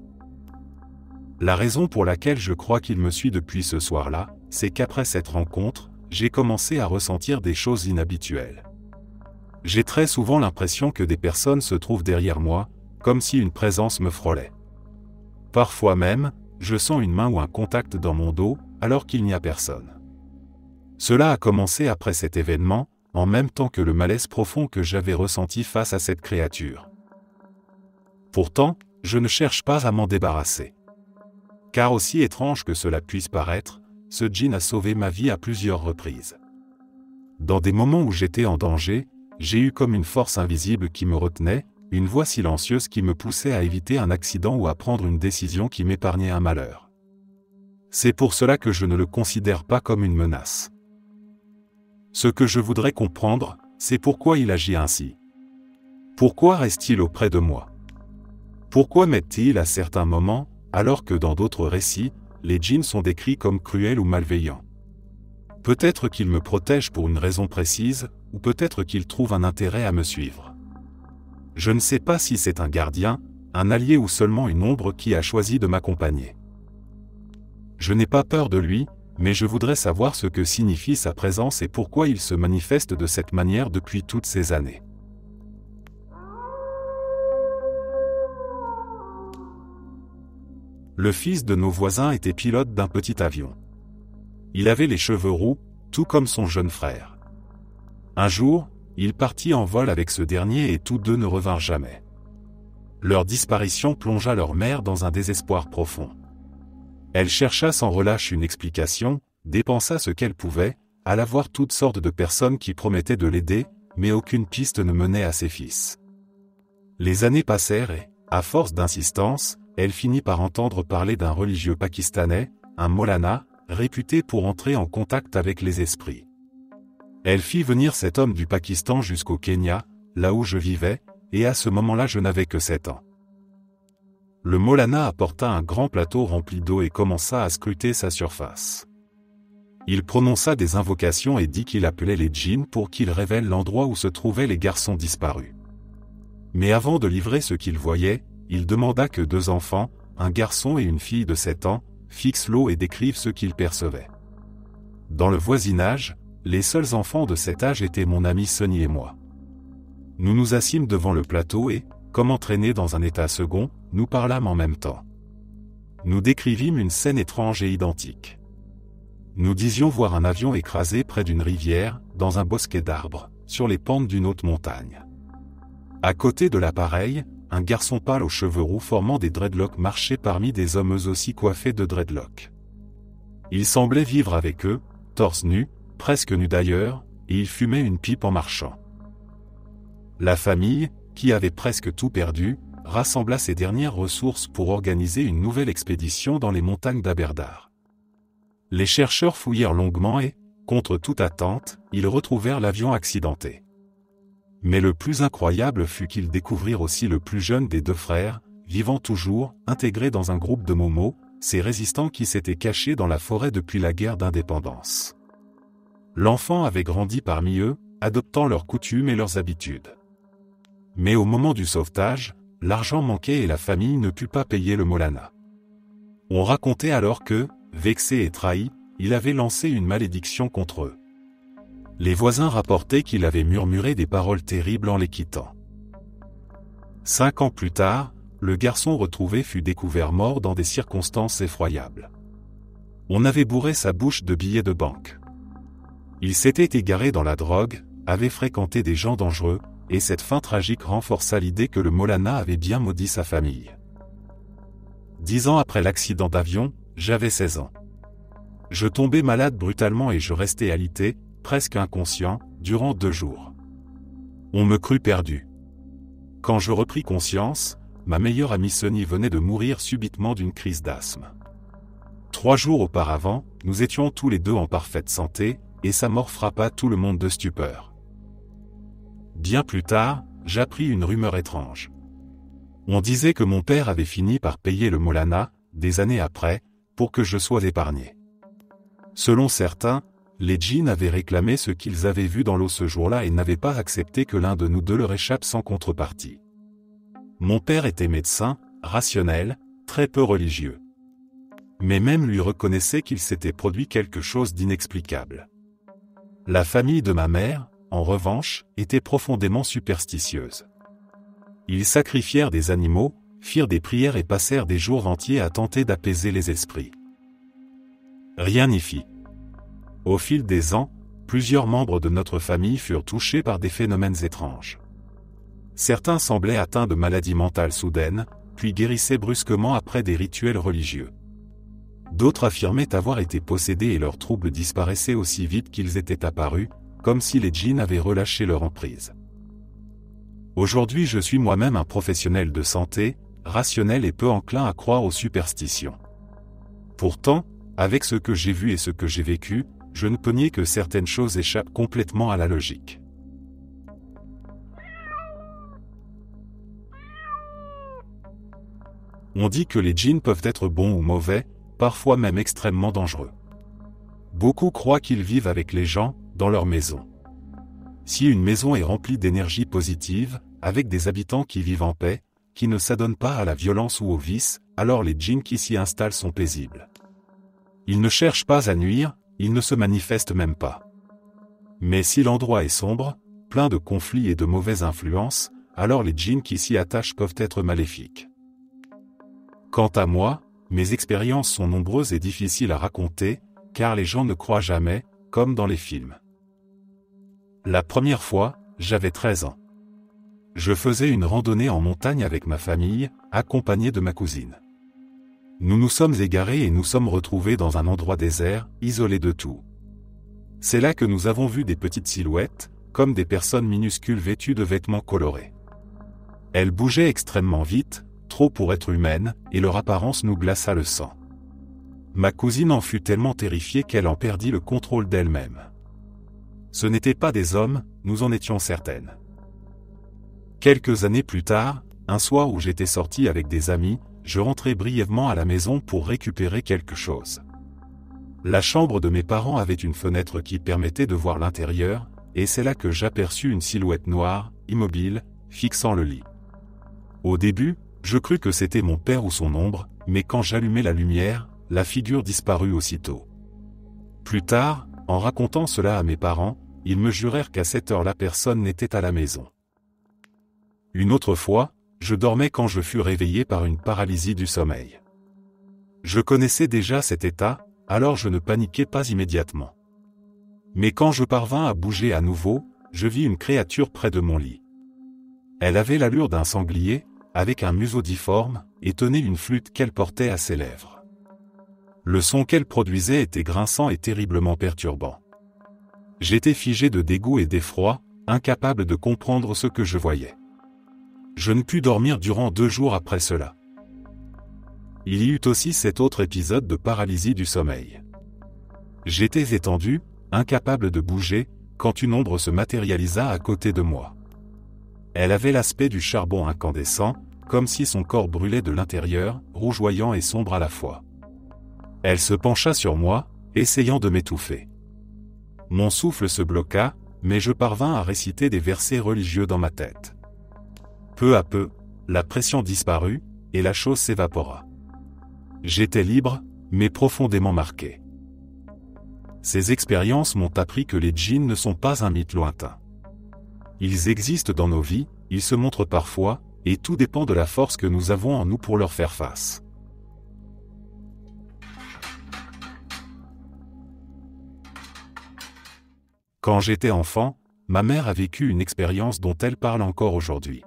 Speaker 1: La raison pour laquelle je crois qu'il me suit depuis ce soir-là, c'est qu'après cette rencontre, j'ai commencé à ressentir des choses inhabituelles. J'ai très souvent l'impression que des personnes se trouvent derrière moi, comme si une présence me frôlait. Parfois même, je sens une main ou un contact dans mon dos, alors qu'il n'y a personne. Cela a commencé après cet événement, en même temps que le malaise profond que j'avais ressenti face à cette créature. Pourtant, je ne cherche pas à m'en débarrasser. Car aussi étrange que cela puisse paraître, ce djinn a sauvé ma vie à plusieurs reprises. Dans des moments où j'étais en danger, j'ai eu comme une force invisible qui me retenait, une voix silencieuse qui me poussait à éviter un accident ou à prendre une décision qui m'épargnait un malheur. C'est pour cela que je ne le considère pas comme une menace. Ce que je voudrais comprendre, c'est pourquoi il agit ainsi. Pourquoi reste-t-il auprès de moi? Pourquoi m'aide-t-il à certains moments, alors que dans d'autres récits, les djinns sont décrits comme cruels ou malveillants? Peut-être qu'il me protège pour une raison précise, ou peut-être qu'il trouve un intérêt à me suivre. Je ne sais pas si c'est un gardien, un allié ou seulement une ombre qui a choisi de m'accompagner. Je n'ai pas peur de lui, mais je voudrais savoir ce que signifie sa présence et pourquoi il se manifeste de cette manière depuis toutes ces années. Le fils de nos voisins était pilote d'un petit avion. Il avait les cheveux roux, tout comme son jeune frère. Un jour, il partit en vol avec ce dernier et tous deux ne revinrent jamais. Leur disparition plongea leur mère dans un désespoir profond. Elle chercha sans relâche une explication, dépensa ce qu'elle pouvait, alla voir toutes sortes de personnes qui promettaient de l'aider, mais aucune piste ne menait à ses fils. Les années passèrent et, à force d'insistance, elle finit par entendre parler d'un religieux pakistanais, un Maulana, réputé pour entrer en contact avec les esprits. Elle fit venir cet homme du Pakistan jusqu'au Kenya, là où je vivais, et à ce moment-là je n'avais que 7 ans. Le Maulana apporta un grand plateau rempli d'eau et commença à scruter sa surface. Il prononça des invocations et dit qu'il appelait les djinns pour qu'ils révèlent l'endroit où se trouvaient les garçons disparus. Mais avant de livrer ce qu'il voyait, il demanda que 2 enfants, un garçon et une fille de 7 ans, fixent l'eau et décrivent ce qu'ils percevaient. Dans le voisinage, les seuls enfants de cet âge étaient mon ami Sonny et moi. Nous nous assîmes devant le plateau et, comme entraînés dans un état second, nous parlâmes en même temps. Nous décrivîmes une scène étrange et identique. Nous disions voir un avion écrasé près d'une rivière, dans un bosquet d'arbres, sur les pentes d'une haute montagne. À côté de l'appareil, un garçon pâle aux cheveux roux formant des dreadlocks marchait parmi des hommes eux aussi coiffés de dreadlocks. Il semblait vivre avec eux, torse nu, presque nu d'ailleurs, et il fumait une pipe en marchant. La famille, qui avait presque tout perdu, rassembla ses dernières ressources pour organiser une nouvelle expédition dans les montagnes d'Aberdare. Les chercheurs fouillèrent longuement et, contre toute attente, ils retrouvèrent l'avion accidenté. Mais le plus incroyable fut qu'ils découvrirent aussi le plus jeune des 2 frères, vivant toujours, intégré dans un groupe de Momo, ces résistants qui s'étaient cachés dans la forêt depuis la guerre d'indépendance. L'enfant avait grandi parmi eux, adoptant leurs coutumes et leurs habitudes. Mais au moment du sauvetage, l'argent manquait et la famille ne put pas payer le Maulana. On racontait alors que, vexé et trahi, il avait lancé une malédiction contre eux. Les voisins rapportaient qu'il avait murmuré des paroles terribles en les quittant. 5 ans plus tard, le garçon retrouvé fut découvert mort dans des circonstances effroyables. On avait bourré sa bouche de billets de banque. Il s'était égaré dans la drogue, avait fréquenté des gens dangereux, et cette fin tragique renforça l'idée que le Maulana avait bien maudit sa famille. 10 ans après l'accident d'avion, j'avais 16 ans. Je tombais malade brutalement et je restais alité, presque inconscient, durant 2 jours. On me crut perdu. Quand je repris conscience, ma meilleure amie Sonny venait de mourir subitement d'une crise d'asthme. 3 jours auparavant, nous étions tous les 2 en parfaite santé, et sa mort frappa tout le monde de stupeur. Bien plus tard, j'appris une rumeur étrange. On disait que mon père avait fini par payer le Maulana, des années après, pour que je sois épargné. Selon certains, les djinns avaient réclamé ce qu'ils avaient vu dans l'eau ce jour-là et n'avaient pas accepté que l'un de nous 2 leur échappe sans contrepartie. Mon père était médecin, rationnel, très peu religieux. Mais même lui reconnaissait qu'il s'était produit quelque chose d'inexplicable. La famille de ma mère, en revanche, était profondément superstitieuse. Ils sacrifièrent des animaux, firent des prières et passèrent des jours entiers à tenter d'apaiser les esprits. Rien n'y fit. Au fil des ans, plusieurs membres de notre famille furent touchés par des phénomènes étranges. Certains semblaient atteints de maladies mentales soudaines, puis guérissaient brusquement après des rituels religieux. D'autres affirmaient avoir été possédés et leurs troubles disparaissaient aussi vite qu'ils étaient apparus, comme si les djinns avaient relâché leur emprise. Aujourd'hui je suis moi-même un professionnel de santé, rationnel et peu enclin à croire aux superstitions. Pourtant, avec ce que j'ai vu et ce que j'ai vécu, je ne peux nier que certaines choses échappent complètement à la logique. On dit que les djinns peuvent être bons ou mauvais, parfois même extrêmement dangereux. Beaucoup croient qu'ils vivent avec les gens, dans leur maison. Si une maison est remplie d'énergie positive, avec des habitants qui vivent en paix, qui ne s'adonnent pas à la violence ou au vice, alors les djinns qui s'y installent sont paisibles. Ils ne cherchent pas à nuire, ils ne se manifestent même pas. Mais si l'endroit est sombre, plein de conflits et de mauvaises influences, alors les djinns qui s'y attachent peuvent être maléfiques. Quant à moi, mes expériences sont nombreuses et difficiles à raconter, car les gens ne croient jamais, comme dans les films. La première fois, j'avais 13 ans. Je faisais une randonnée en montagne avec ma famille, accompagnée de ma cousine. Nous nous sommes égarés et nous sommes retrouvés dans un endroit désert, isolé de tout. C'est là que nous avons vu des petites silhouettes, comme des personnes minuscules vêtues de vêtements colorés. Elles bougeaient extrêmement vite, trop pour être humaines, et leur apparence nous glaça le sang. Ma cousine en fut tellement terrifiée qu'elle en perdit le contrôle d'elle-même. Ce n'étaient pas des hommes, nous en étions certaines. Quelques années plus tard, un soir où j'étais sorti avec des amis, je rentrais brièvement à la maison pour récupérer quelque chose. La chambre de mes parents avait une fenêtre qui permettait de voir l'intérieur, et c'est là que j'aperçus une silhouette noire, immobile, fixant le lit. Au début, je crus que c'était mon père ou son ombre, mais quand j'allumai la lumière, la figure disparut aussitôt. Plus tard, en racontant cela à mes parents, ils me jurèrent qu'à cette heure-là personne n'était à la maison. Une autre fois, je dormais quand je fus réveillé par une paralysie du sommeil. Je connaissais déjà cet état, alors je ne paniquai pas immédiatement. Mais quand je parvins à bouger à nouveau, je vis une créature près de mon lit. Elle avait l'allure d'un sanglier, avec un museau difforme, et tenait une flûte qu'elle portait à ses lèvres. Le son qu'elle produisait était grinçant et terriblement perturbant. J'étais figé de dégoût et d'effroi, incapable de comprendre ce que je voyais. Je ne pus dormir durant 2 jours après cela. Il y eut aussi cet autre épisode de paralysie du sommeil. J'étais étendu, incapable de bouger, quand une ombre se matérialisa à côté de moi. Elle avait l'aspect du charbon incandescent, comme si son corps brûlait de l'intérieur, rougeoyant et sombre à la fois. Elle se pencha sur moi, essayant de m'étouffer. Mon souffle se bloqua, mais je parvins à réciter des versets religieux dans ma tête. Peu à peu, la pression disparut, et la chose s'évapora. J'étais libre, mais profondément marqué. Ces expériences m'ont appris que les djinns ne sont pas un mythe lointain. Ils existent dans nos vies, ils se montrent parfois, et tout dépend de la force que nous avons en nous pour leur faire face. Quand j'étais enfant, ma mère a vécu une expérience dont elle parle encore aujourd'hui.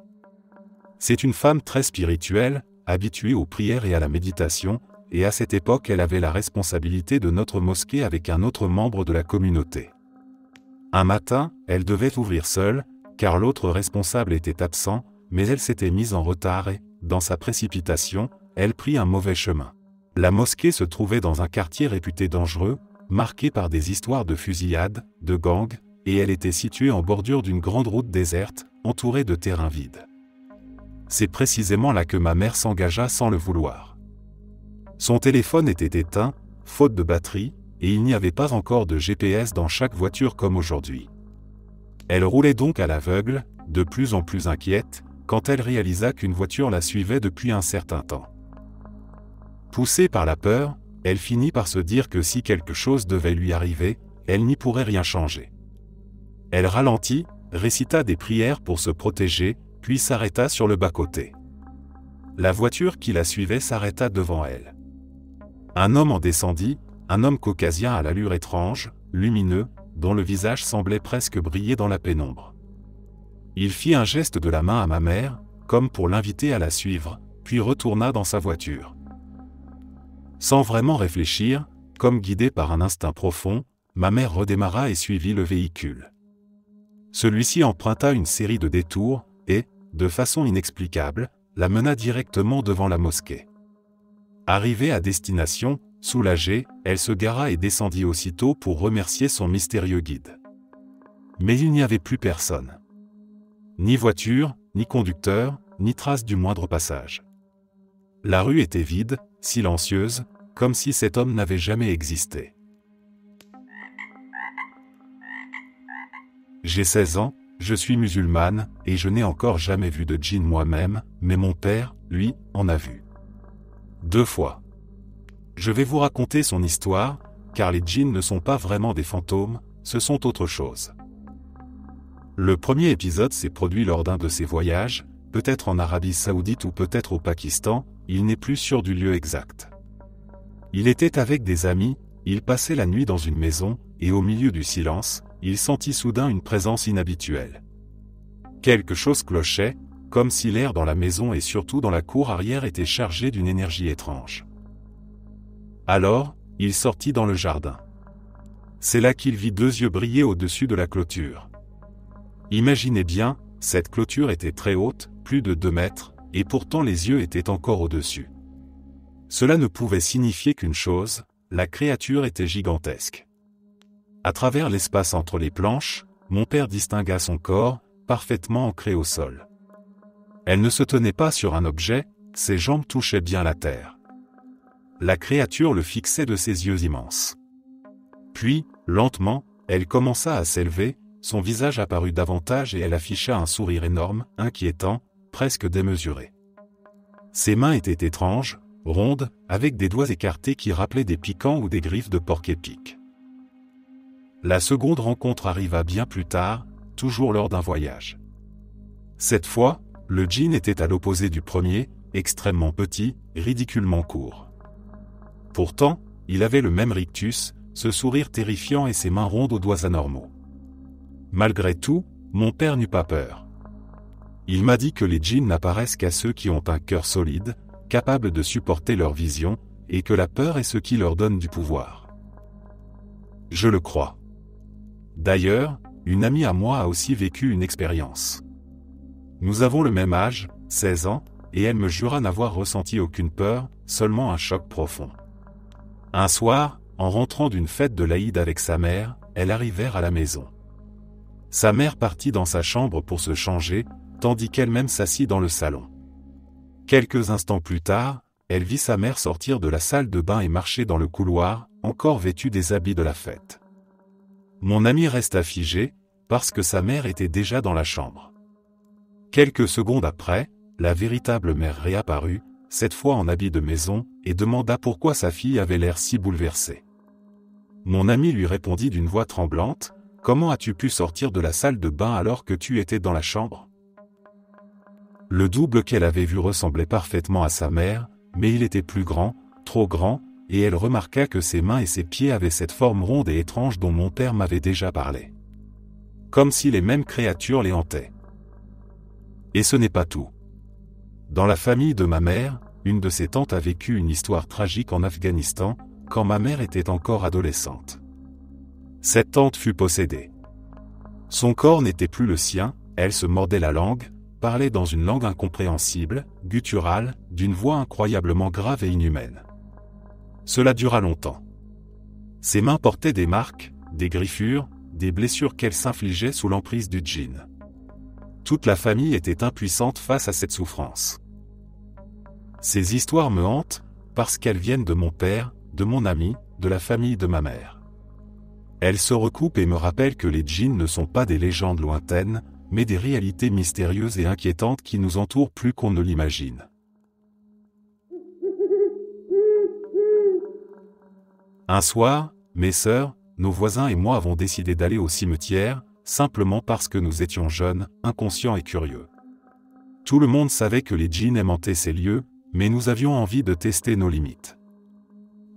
Speaker 1: C'est une femme très spirituelle, habituée aux prières et à la méditation, et à cette époque elle avait la responsabilité de notre mosquée avec un autre membre de la communauté. Un matin, elle devait ouvrir seule, car l'autre responsable était absent, mais elle s'était mise en retard et, dans sa précipitation, elle prit un mauvais chemin. La mosquée se trouvait dans un quartier réputé dangereux, marqué par des histoires de fusillades, de gangs, et elle était située en bordure d'une grande route déserte, entourée de terrains vides. C'est précisément là que ma mère s'engagea sans le vouloir. Son téléphone était éteint, faute de batterie, et il n'y avait pas encore de GPS dans chaque voiture comme aujourd'hui. Elle roulait donc à l'aveugle, de plus en plus inquiète, quand elle réalisa qu'une voiture la suivait depuis un certain temps. Poussée par la peur, elle finit par se dire que si quelque chose devait lui arriver, elle n'y pourrait rien changer. Elle ralentit, récita des prières pour se protéger, puis s'arrêta sur le bas-côté. La voiture qui la suivait s'arrêta devant elle. Un homme en descendit, un homme caucasien à l'allure étrange, lumineux, dont le visage semblait presque briller dans la pénombre. Il fit un geste de la main à ma mère, comme pour l'inviter à la suivre, puis retourna dans sa voiture. Sans vraiment réfléchir, comme guidée par un instinct profond, ma mère redémarra et suivit le véhicule. Celui-ci emprunta une série de détours, et, de façon inexplicable, la mena directement devant la mosquée. Arrivée à destination, soulagée, elle se gara et descendit aussitôt pour remercier son mystérieux guide. Mais il n'y avait plus personne. Ni voiture, ni conducteur, ni trace du moindre passage. La rue était vide, silencieuse, comme si cet homme n'avait jamais existé. J'ai 16 ans, je suis musulmane, et je n'ai encore jamais vu de djinn moi-même, mais mon père, lui, en a vu. 2 fois. Je vais vous raconter son histoire, car les djinns ne sont pas vraiment des fantômes, ce sont autre chose. Le premier épisode s'est produit lors d'un de ses voyages, peut-être en Arabie Saoudite ou peut-être au Pakistan, il n'est plus sûr du lieu exact. Il était avec des amis, il passait la nuit dans une maison, et au milieu du silence, il sentit soudain une présence inhabituelle. Quelque chose clochait, comme si l'air dans la maison et surtout dans la cour arrière était chargé d'une énergie étrange. Alors, il sortit dans le jardin. C'est là qu'il vit 2 yeux briller au-dessus de la clôture. Imaginez bien, cette clôture était très haute, plus de 2 mètres, et pourtant les yeux étaient encore au-dessus. Cela ne pouvait signifier qu'une chose, la créature était gigantesque. À travers l'espace entre les planches, mon père distingua son corps, parfaitement ancré au sol. Elle ne se tenait pas sur un objet, ses jambes touchaient bien la terre. La créature le fixait de ses yeux immenses. Puis, lentement, elle commença à s'élever, son visage apparut davantage et elle afficha un sourire énorme, inquiétant, presque démesuré. Ses mains étaient étranges, rondes, avec des doigts écartés qui rappelaient des piquants ou des griffes de porc-épic. La seconde rencontre arriva bien plus tard, toujours lors d'un voyage. Cette fois, le djinn était à l'opposé du premier, extrêmement petit, ridiculement court. Pourtant, il avait le même rictus, ce sourire terrifiant et ses mains rondes aux doigts anormaux. Malgré tout, mon père n'eut pas peur. Il m'a dit que les djinns n'apparaissent qu'à ceux qui ont un cœur solide, capable de supporter leur vision, et que la peur est ce qui leur donne du pouvoir. Je le crois. D'ailleurs, une amie à moi a aussi vécu une expérience. Nous avons le même âge, 16 ans, et elle me jura n'avoir ressenti aucune peur, seulement un choc profond. Un soir, en rentrant d'une fête de l'Aïd avec sa mère, elles arrivèrent à la maison. Sa mère partit dans sa chambre pour se changer, tandis qu'elle-même s'assit dans le salon. Quelques instants plus tard, elle vit sa mère sortir de la salle de bain et marcher dans le couloir, encore vêtue des habits de la fête. Mon ami resta figé, parce que sa mère était déjà dans la chambre. Quelques secondes après, la véritable mère réapparut, cette fois en habit de maison, et demanda pourquoi sa fille avait l'air si bouleversée. Mon ami lui répondit d'une voix tremblante, « Comment as-tu pu sortir de la salle de bain alors que tu étais dans la chambre ?» Le double qu'elle avait vu ressemblait parfaitement à sa mère, mais il était plus grand, trop grand, et elle remarqua que ses mains et ses pieds avaient cette forme ronde et étrange dont mon père m'avait déjà parlé. Comme si les mêmes créatures les hantaient. Et ce n'est pas tout. Dans la famille de ma mère, une de ses tantes a vécu une histoire tragique en Afghanistan, quand ma mère était encore adolescente. Cette tante fut possédée. Son corps n'était plus le sien, elle se mordait la langue, parlait dans une langue incompréhensible, gutturale, d'une voix incroyablement grave et inhumaine. Cela dura longtemps. Ses mains portaient des marques, des griffures, des blessures qu'elle s'infligeait sous l'emprise du djinn. Toute la famille était impuissante face à cette souffrance. Ces histoires me hantent, parce qu'elles viennent de mon père, de mon ami, de la famille de ma mère. Elles se recoupent et me rappellent que les djinns ne sont pas des légendes lointaines, mais des réalités mystérieuses et inquiétantes qui nous entourent plus qu'on ne l'imagine. Un soir, mes sœurs, nos voisins et moi avons décidé d'aller au cimetière, simplement parce que nous étions jeunes, inconscients et curieux. Tout le monde savait que les djinns aimantaient ces lieux, mais nous avions envie de tester nos limites.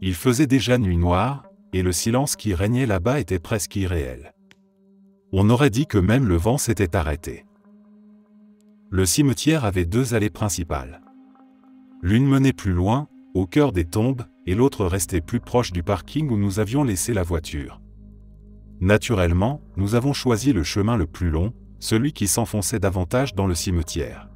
Speaker 1: Il faisait déjà nuit noire, et le silence qui régnait là-bas était presque irréel. On aurait dit que même le vent s'était arrêté. Le cimetière avait 2 allées principales. L'une menait plus loin, au cœur des tombes, et l'autre restait plus proche du parking où nous avions laissé la voiture. Naturellement, nous avons choisi le chemin le plus long, celui qui s'enfonçait davantage dans le cimetière.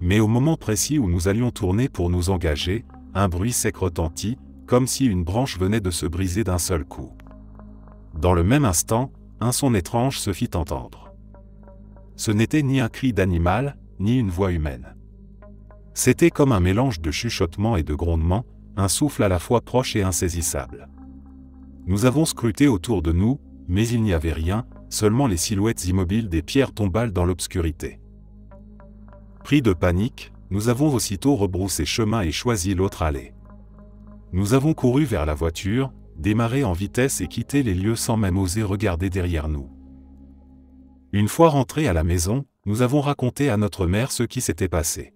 Speaker 1: Mais au moment précis où nous allions tourner pour nous engager, un bruit sec retentit, comme si une branche venait de se briser d'un seul coup. Dans le même instant, un son étrange se fit entendre. Ce n'était ni un cri d'animal, ni une voix humaine. C'était comme un mélange de chuchotement et de grondement, un souffle à la fois proche et insaisissable. Nous avons scruté autour de nous, mais il n'y avait rien, seulement les silhouettes immobiles des pierres tombales dans l'obscurité. Pris de panique, nous avons aussitôt rebroussé chemin et choisi l'autre allée. Nous avons couru vers la voiture, démarré en vitesse et quitté les lieux sans même oser regarder derrière nous. Une fois rentrés à la maison, nous avons raconté à notre mère ce qui s'était passé.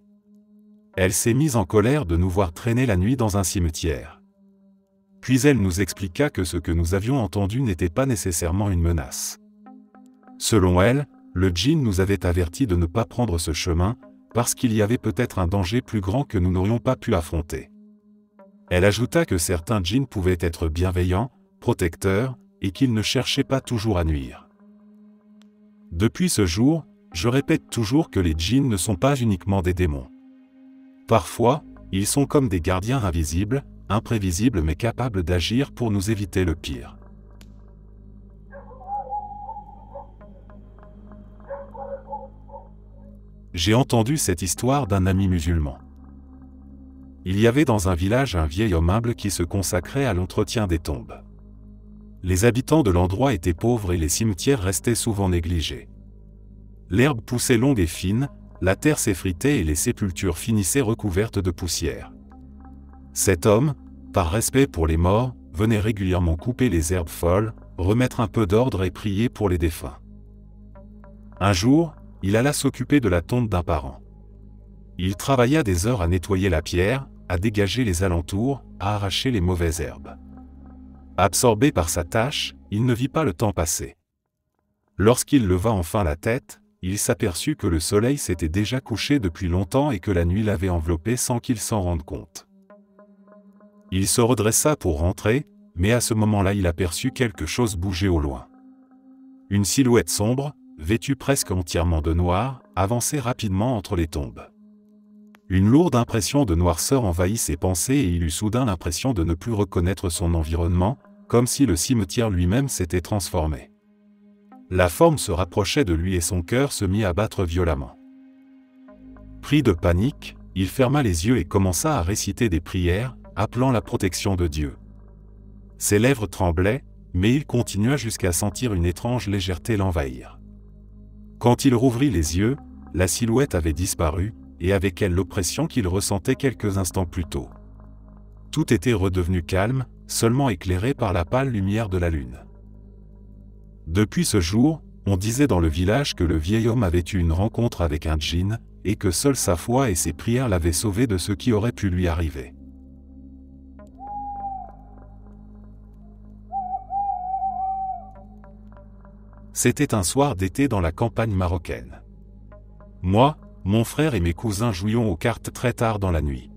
Speaker 1: Elle s'est mise en colère de nous voir traîner la nuit dans un cimetière. Puis elle nous expliqua que ce que nous avions entendu n'était pas nécessairement une menace. Selon elle, le djinn nous avait avertis de ne pas prendre ce chemin, parce qu'il y avait peut-être un danger plus grand que nous n'aurions pas pu affronter. Elle ajouta que certains djinns pouvaient être bienveillants, protecteurs, et qu'ils ne cherchaient pas toujours à nuire. Depuis ce jour, je répète toujours que les djinns ne sont pas uniquement des démons. Parfois, ils sont comme des gardiens invisibles, imprévisibles mais capables d'agir pour nous éviter le pire. J'ai entendu cette histoire d'un ami musulman. Il y avait dans un village un vieil homme humble qui se consacrait à l'entretien des tombes. Les habitants de l'endroit étaient pauvres et les cimetières restaient souvent négligés. L'herbe poussait longue et fine, la terre s'effritait et les sépultures finissaient recouvertes de poussière. Cet homme, par respect pour les morts, venait régulièrement couper les herbes folles, remettre un peu d'ordre et prier pour les défunts. Un jour, il alla s'occuper de la tombe d'un parent. Il travailla des heures à nettoyer la pierre, à dégager les alentours, à arracher les mauvaises herbes. Absorbé par sa tâche, il ne vit pas le temps passer. Lorsqu'il leva enfin la tête, il s'aperçut que le soleil s'était déjà couché depuis longtemps et que la nuit l'avait enveloppé sans qu'il s'en rende compte. Il se redressa pour rentrer, mais à ce moment-là il aperçut quelque chose bouger au loin. Une silhouette sombre, vêtue presque entièrement de noir, avançait rapidement entre les tombes. Une lourde impression de noirceur envahit ses pensées et il eut soudain l'impression de ne plus reconnaître son environnement, comme si le cimetière lui-même s'était transformé. La forme se rapprochait de lui et son cœur se mit à battre violemment. Pris de panique, il ferma les yeux et commença à réciter des prières, appelant la protection de Dieu. Ses lèvres tremblaient, mais il continua jusqu'à sentir une étrange légèreté l'envahir. Quand il rouvrit les yeux, la silhouette avait disparu, et avec elle l'oppression qu'il ressentait quelques instants plus tôt. Tout était redevenu calme, seulement éclairé par la pâle lumière de la lune. Depuis ce jour, on disait dans le village que le vieil homme avait eu une rencontre avec un djinn, et que seule sa foi et ses prières l'avaient sauvé de ce qui aurait pu lui arriver. C'était un soir d'été dans la campagne marocaine. Moi, mon frère et mes cousins jouions aux cartes très tard dans la nuit.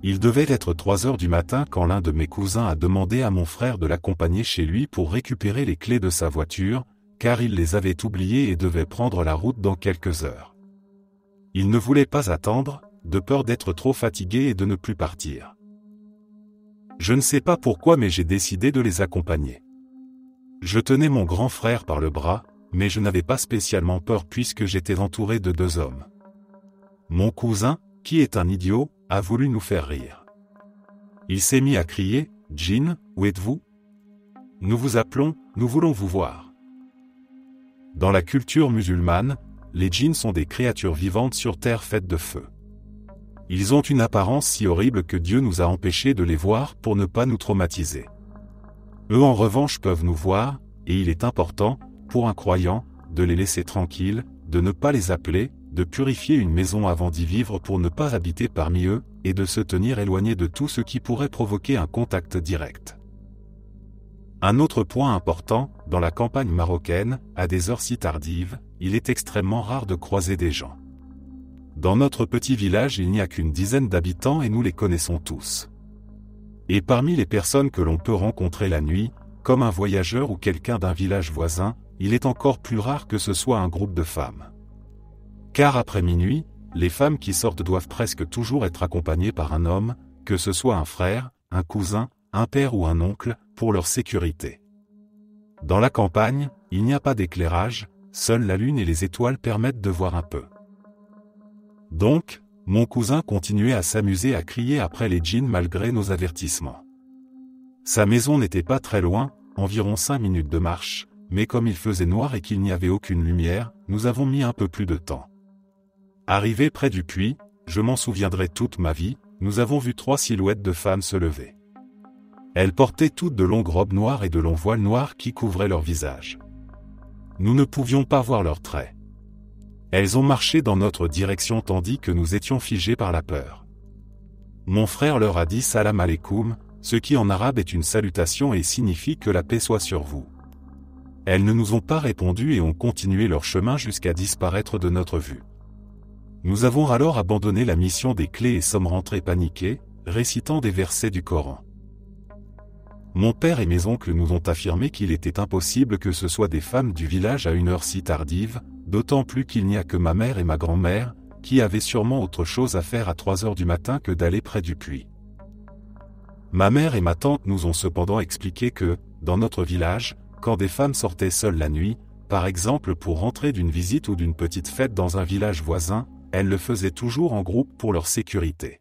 Speaker 1: Il devait être 3 heures du matin quand l'un de mes cousins a demandé à mon frère de l'accompagner chez lui pour récupérer les clés de sa voiture, car il les avait oubliées et devait prendre la route dans quelques heures. Il ne voulait pas attendre, de peur d'être trop fatigué et de ne plus partir. Je ne sais pas pourquoi mais j'ai décidé de les accompagner. Je tenais mon grand frère par le bras, mais je n'avais pas spécialement peur puisque j'étais entouré de 2 hommes. Mon cousin, qui est un idiot, a voulu nous faire rire. Il s'est mis à crier « Djinn, où êtes-vous ? Nous vous appelons, nous voulons vous voir. » Dans la culture musulmane, les djinns sont des créatures vivantes sur terre faites de feu. Ils ont une apparence si horrible que Dieu nous a empêchés de les voir pour ne pas nous traumatiser. Eux en revanche peuvent nous voir, et il est important, pour un croyant, de les laisser tranquilles, de ne pas les appeler, de purifier une maison avant d'y vivre pour ne pas habiter parmi eux, et de se tenir éloigné de tout ce qui pourrait provoquer un contact direct. Un autre point important, dans la campagne marocaine, à des heures si tardives, il est extrêmement rare de croiser des gens. Dans notre petit village il n'y a qu'une dizaine d'habitants et nous les connaissons tous. Et parmi les personnes que l'on peut rencontrer la nuit, comme un voyageur ou quelqu'un d'un village voisin, il est encore plus rare que ce soit un groupe de femmes. Car après minuit, les femmes qui sortent doivent presque toujours être accompagnées par un homme, que ce soit un frère, un cousin, un père ou un oncle, pour leur sécurité. Dans la campagne, il n'y a pas d'éclairage, seule la lune et les étoiles permettent de voir un peu. Donc, mon cousin continuait à s'amuser à crier après les djinns malgré nos avertissements. Sa maison n'était pas très loin, environ 5 minutes de marche, mais comme il faisait noir et qu'il n'y avait aucune lumière, nous avons mis un peu plus de temps. Arrivé près du puits, je m'en souviendrai toute ma vie, nous avons vu 3 silhouettes de femmes se lever. Elles portaient toutes de longues robes noires et de longs voiles noirs qui couvraient leur visage. Nous ne pouvions pas voir leurs traits. Elles ont marché dans notre direction tandis que nous étions figés par la peur. Mon frère leur a dit « Salam alaikum », ce qui en arabe est une salutation et signifie que la paix soit sur vous. Elles ne nous ont pas répondu et ont continué leur chemin jusqu'à disparaître de notre vue. Nous avons alors abandonné la mission des clés et sommes rentrés paniqués, récitant des versets du Coran. Mon père et mes oncles nous ont affirmé qu'il était impossible que ce soit des femmes du village à une heure si tardive, d'autant plus qu'il n'y a que ma mère et ma grand-mère, qui avaient sûrement autre chose à faire à 3 heures du matin que d'aller près du puits. Ma mère et ma tante nous ont cependant expliqué que, dans notre village, quand des femmes sortaient seules la nuit, par exemple pour rentrer d'une visite ou d'une petite fête dans un village voisin, elles le faisaient toujours en groupe pour leur sécurité.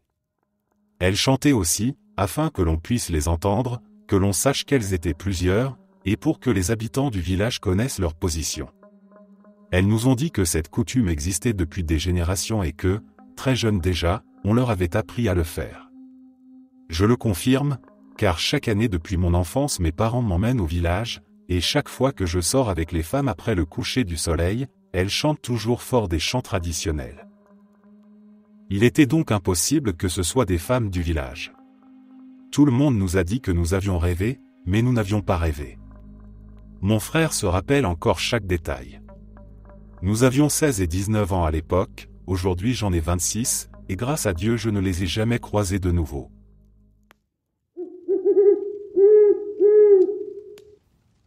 Speaker 1: Elles chantaient aussi, afin que l'on puisse les entendre, que l'on sache qu'elles étaient plusieurs, et pour que les habitants du village connaissent leur position. Elles nous ont dit que cette coutume existait depuis des générations et que, très jeunes déjà, on leur avait appris à le faire. Je le confirme, car chaque année depuis mon enfance mes parents m'emmènent au village, et chaque fois que je sors avec les femmes après le coucher du soleil, elles chantent toujours fort des chants traditionnels. Il était donc impossible que ce soit des femmes du village. Tout le monde nous a dit que nous avions rêvé, mais nous n'avions pas rêvé. Mon frère se rappelle encore chaque détail. Nous avions 16 et 19 ans à l'époque, aujourd'hui j'en ai 26, et grâce à Dieu je ne les ai jamais croisés de nouveau.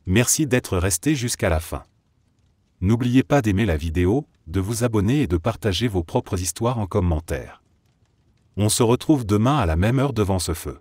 Speaker 1: Merci d'être resté jusqu'à la fin. N'oubliez pas d'aimer la vidéo, de vous abonner et de partager vos propres histoires en commentaire. On se retrouve demain à la même heure devant ce feu.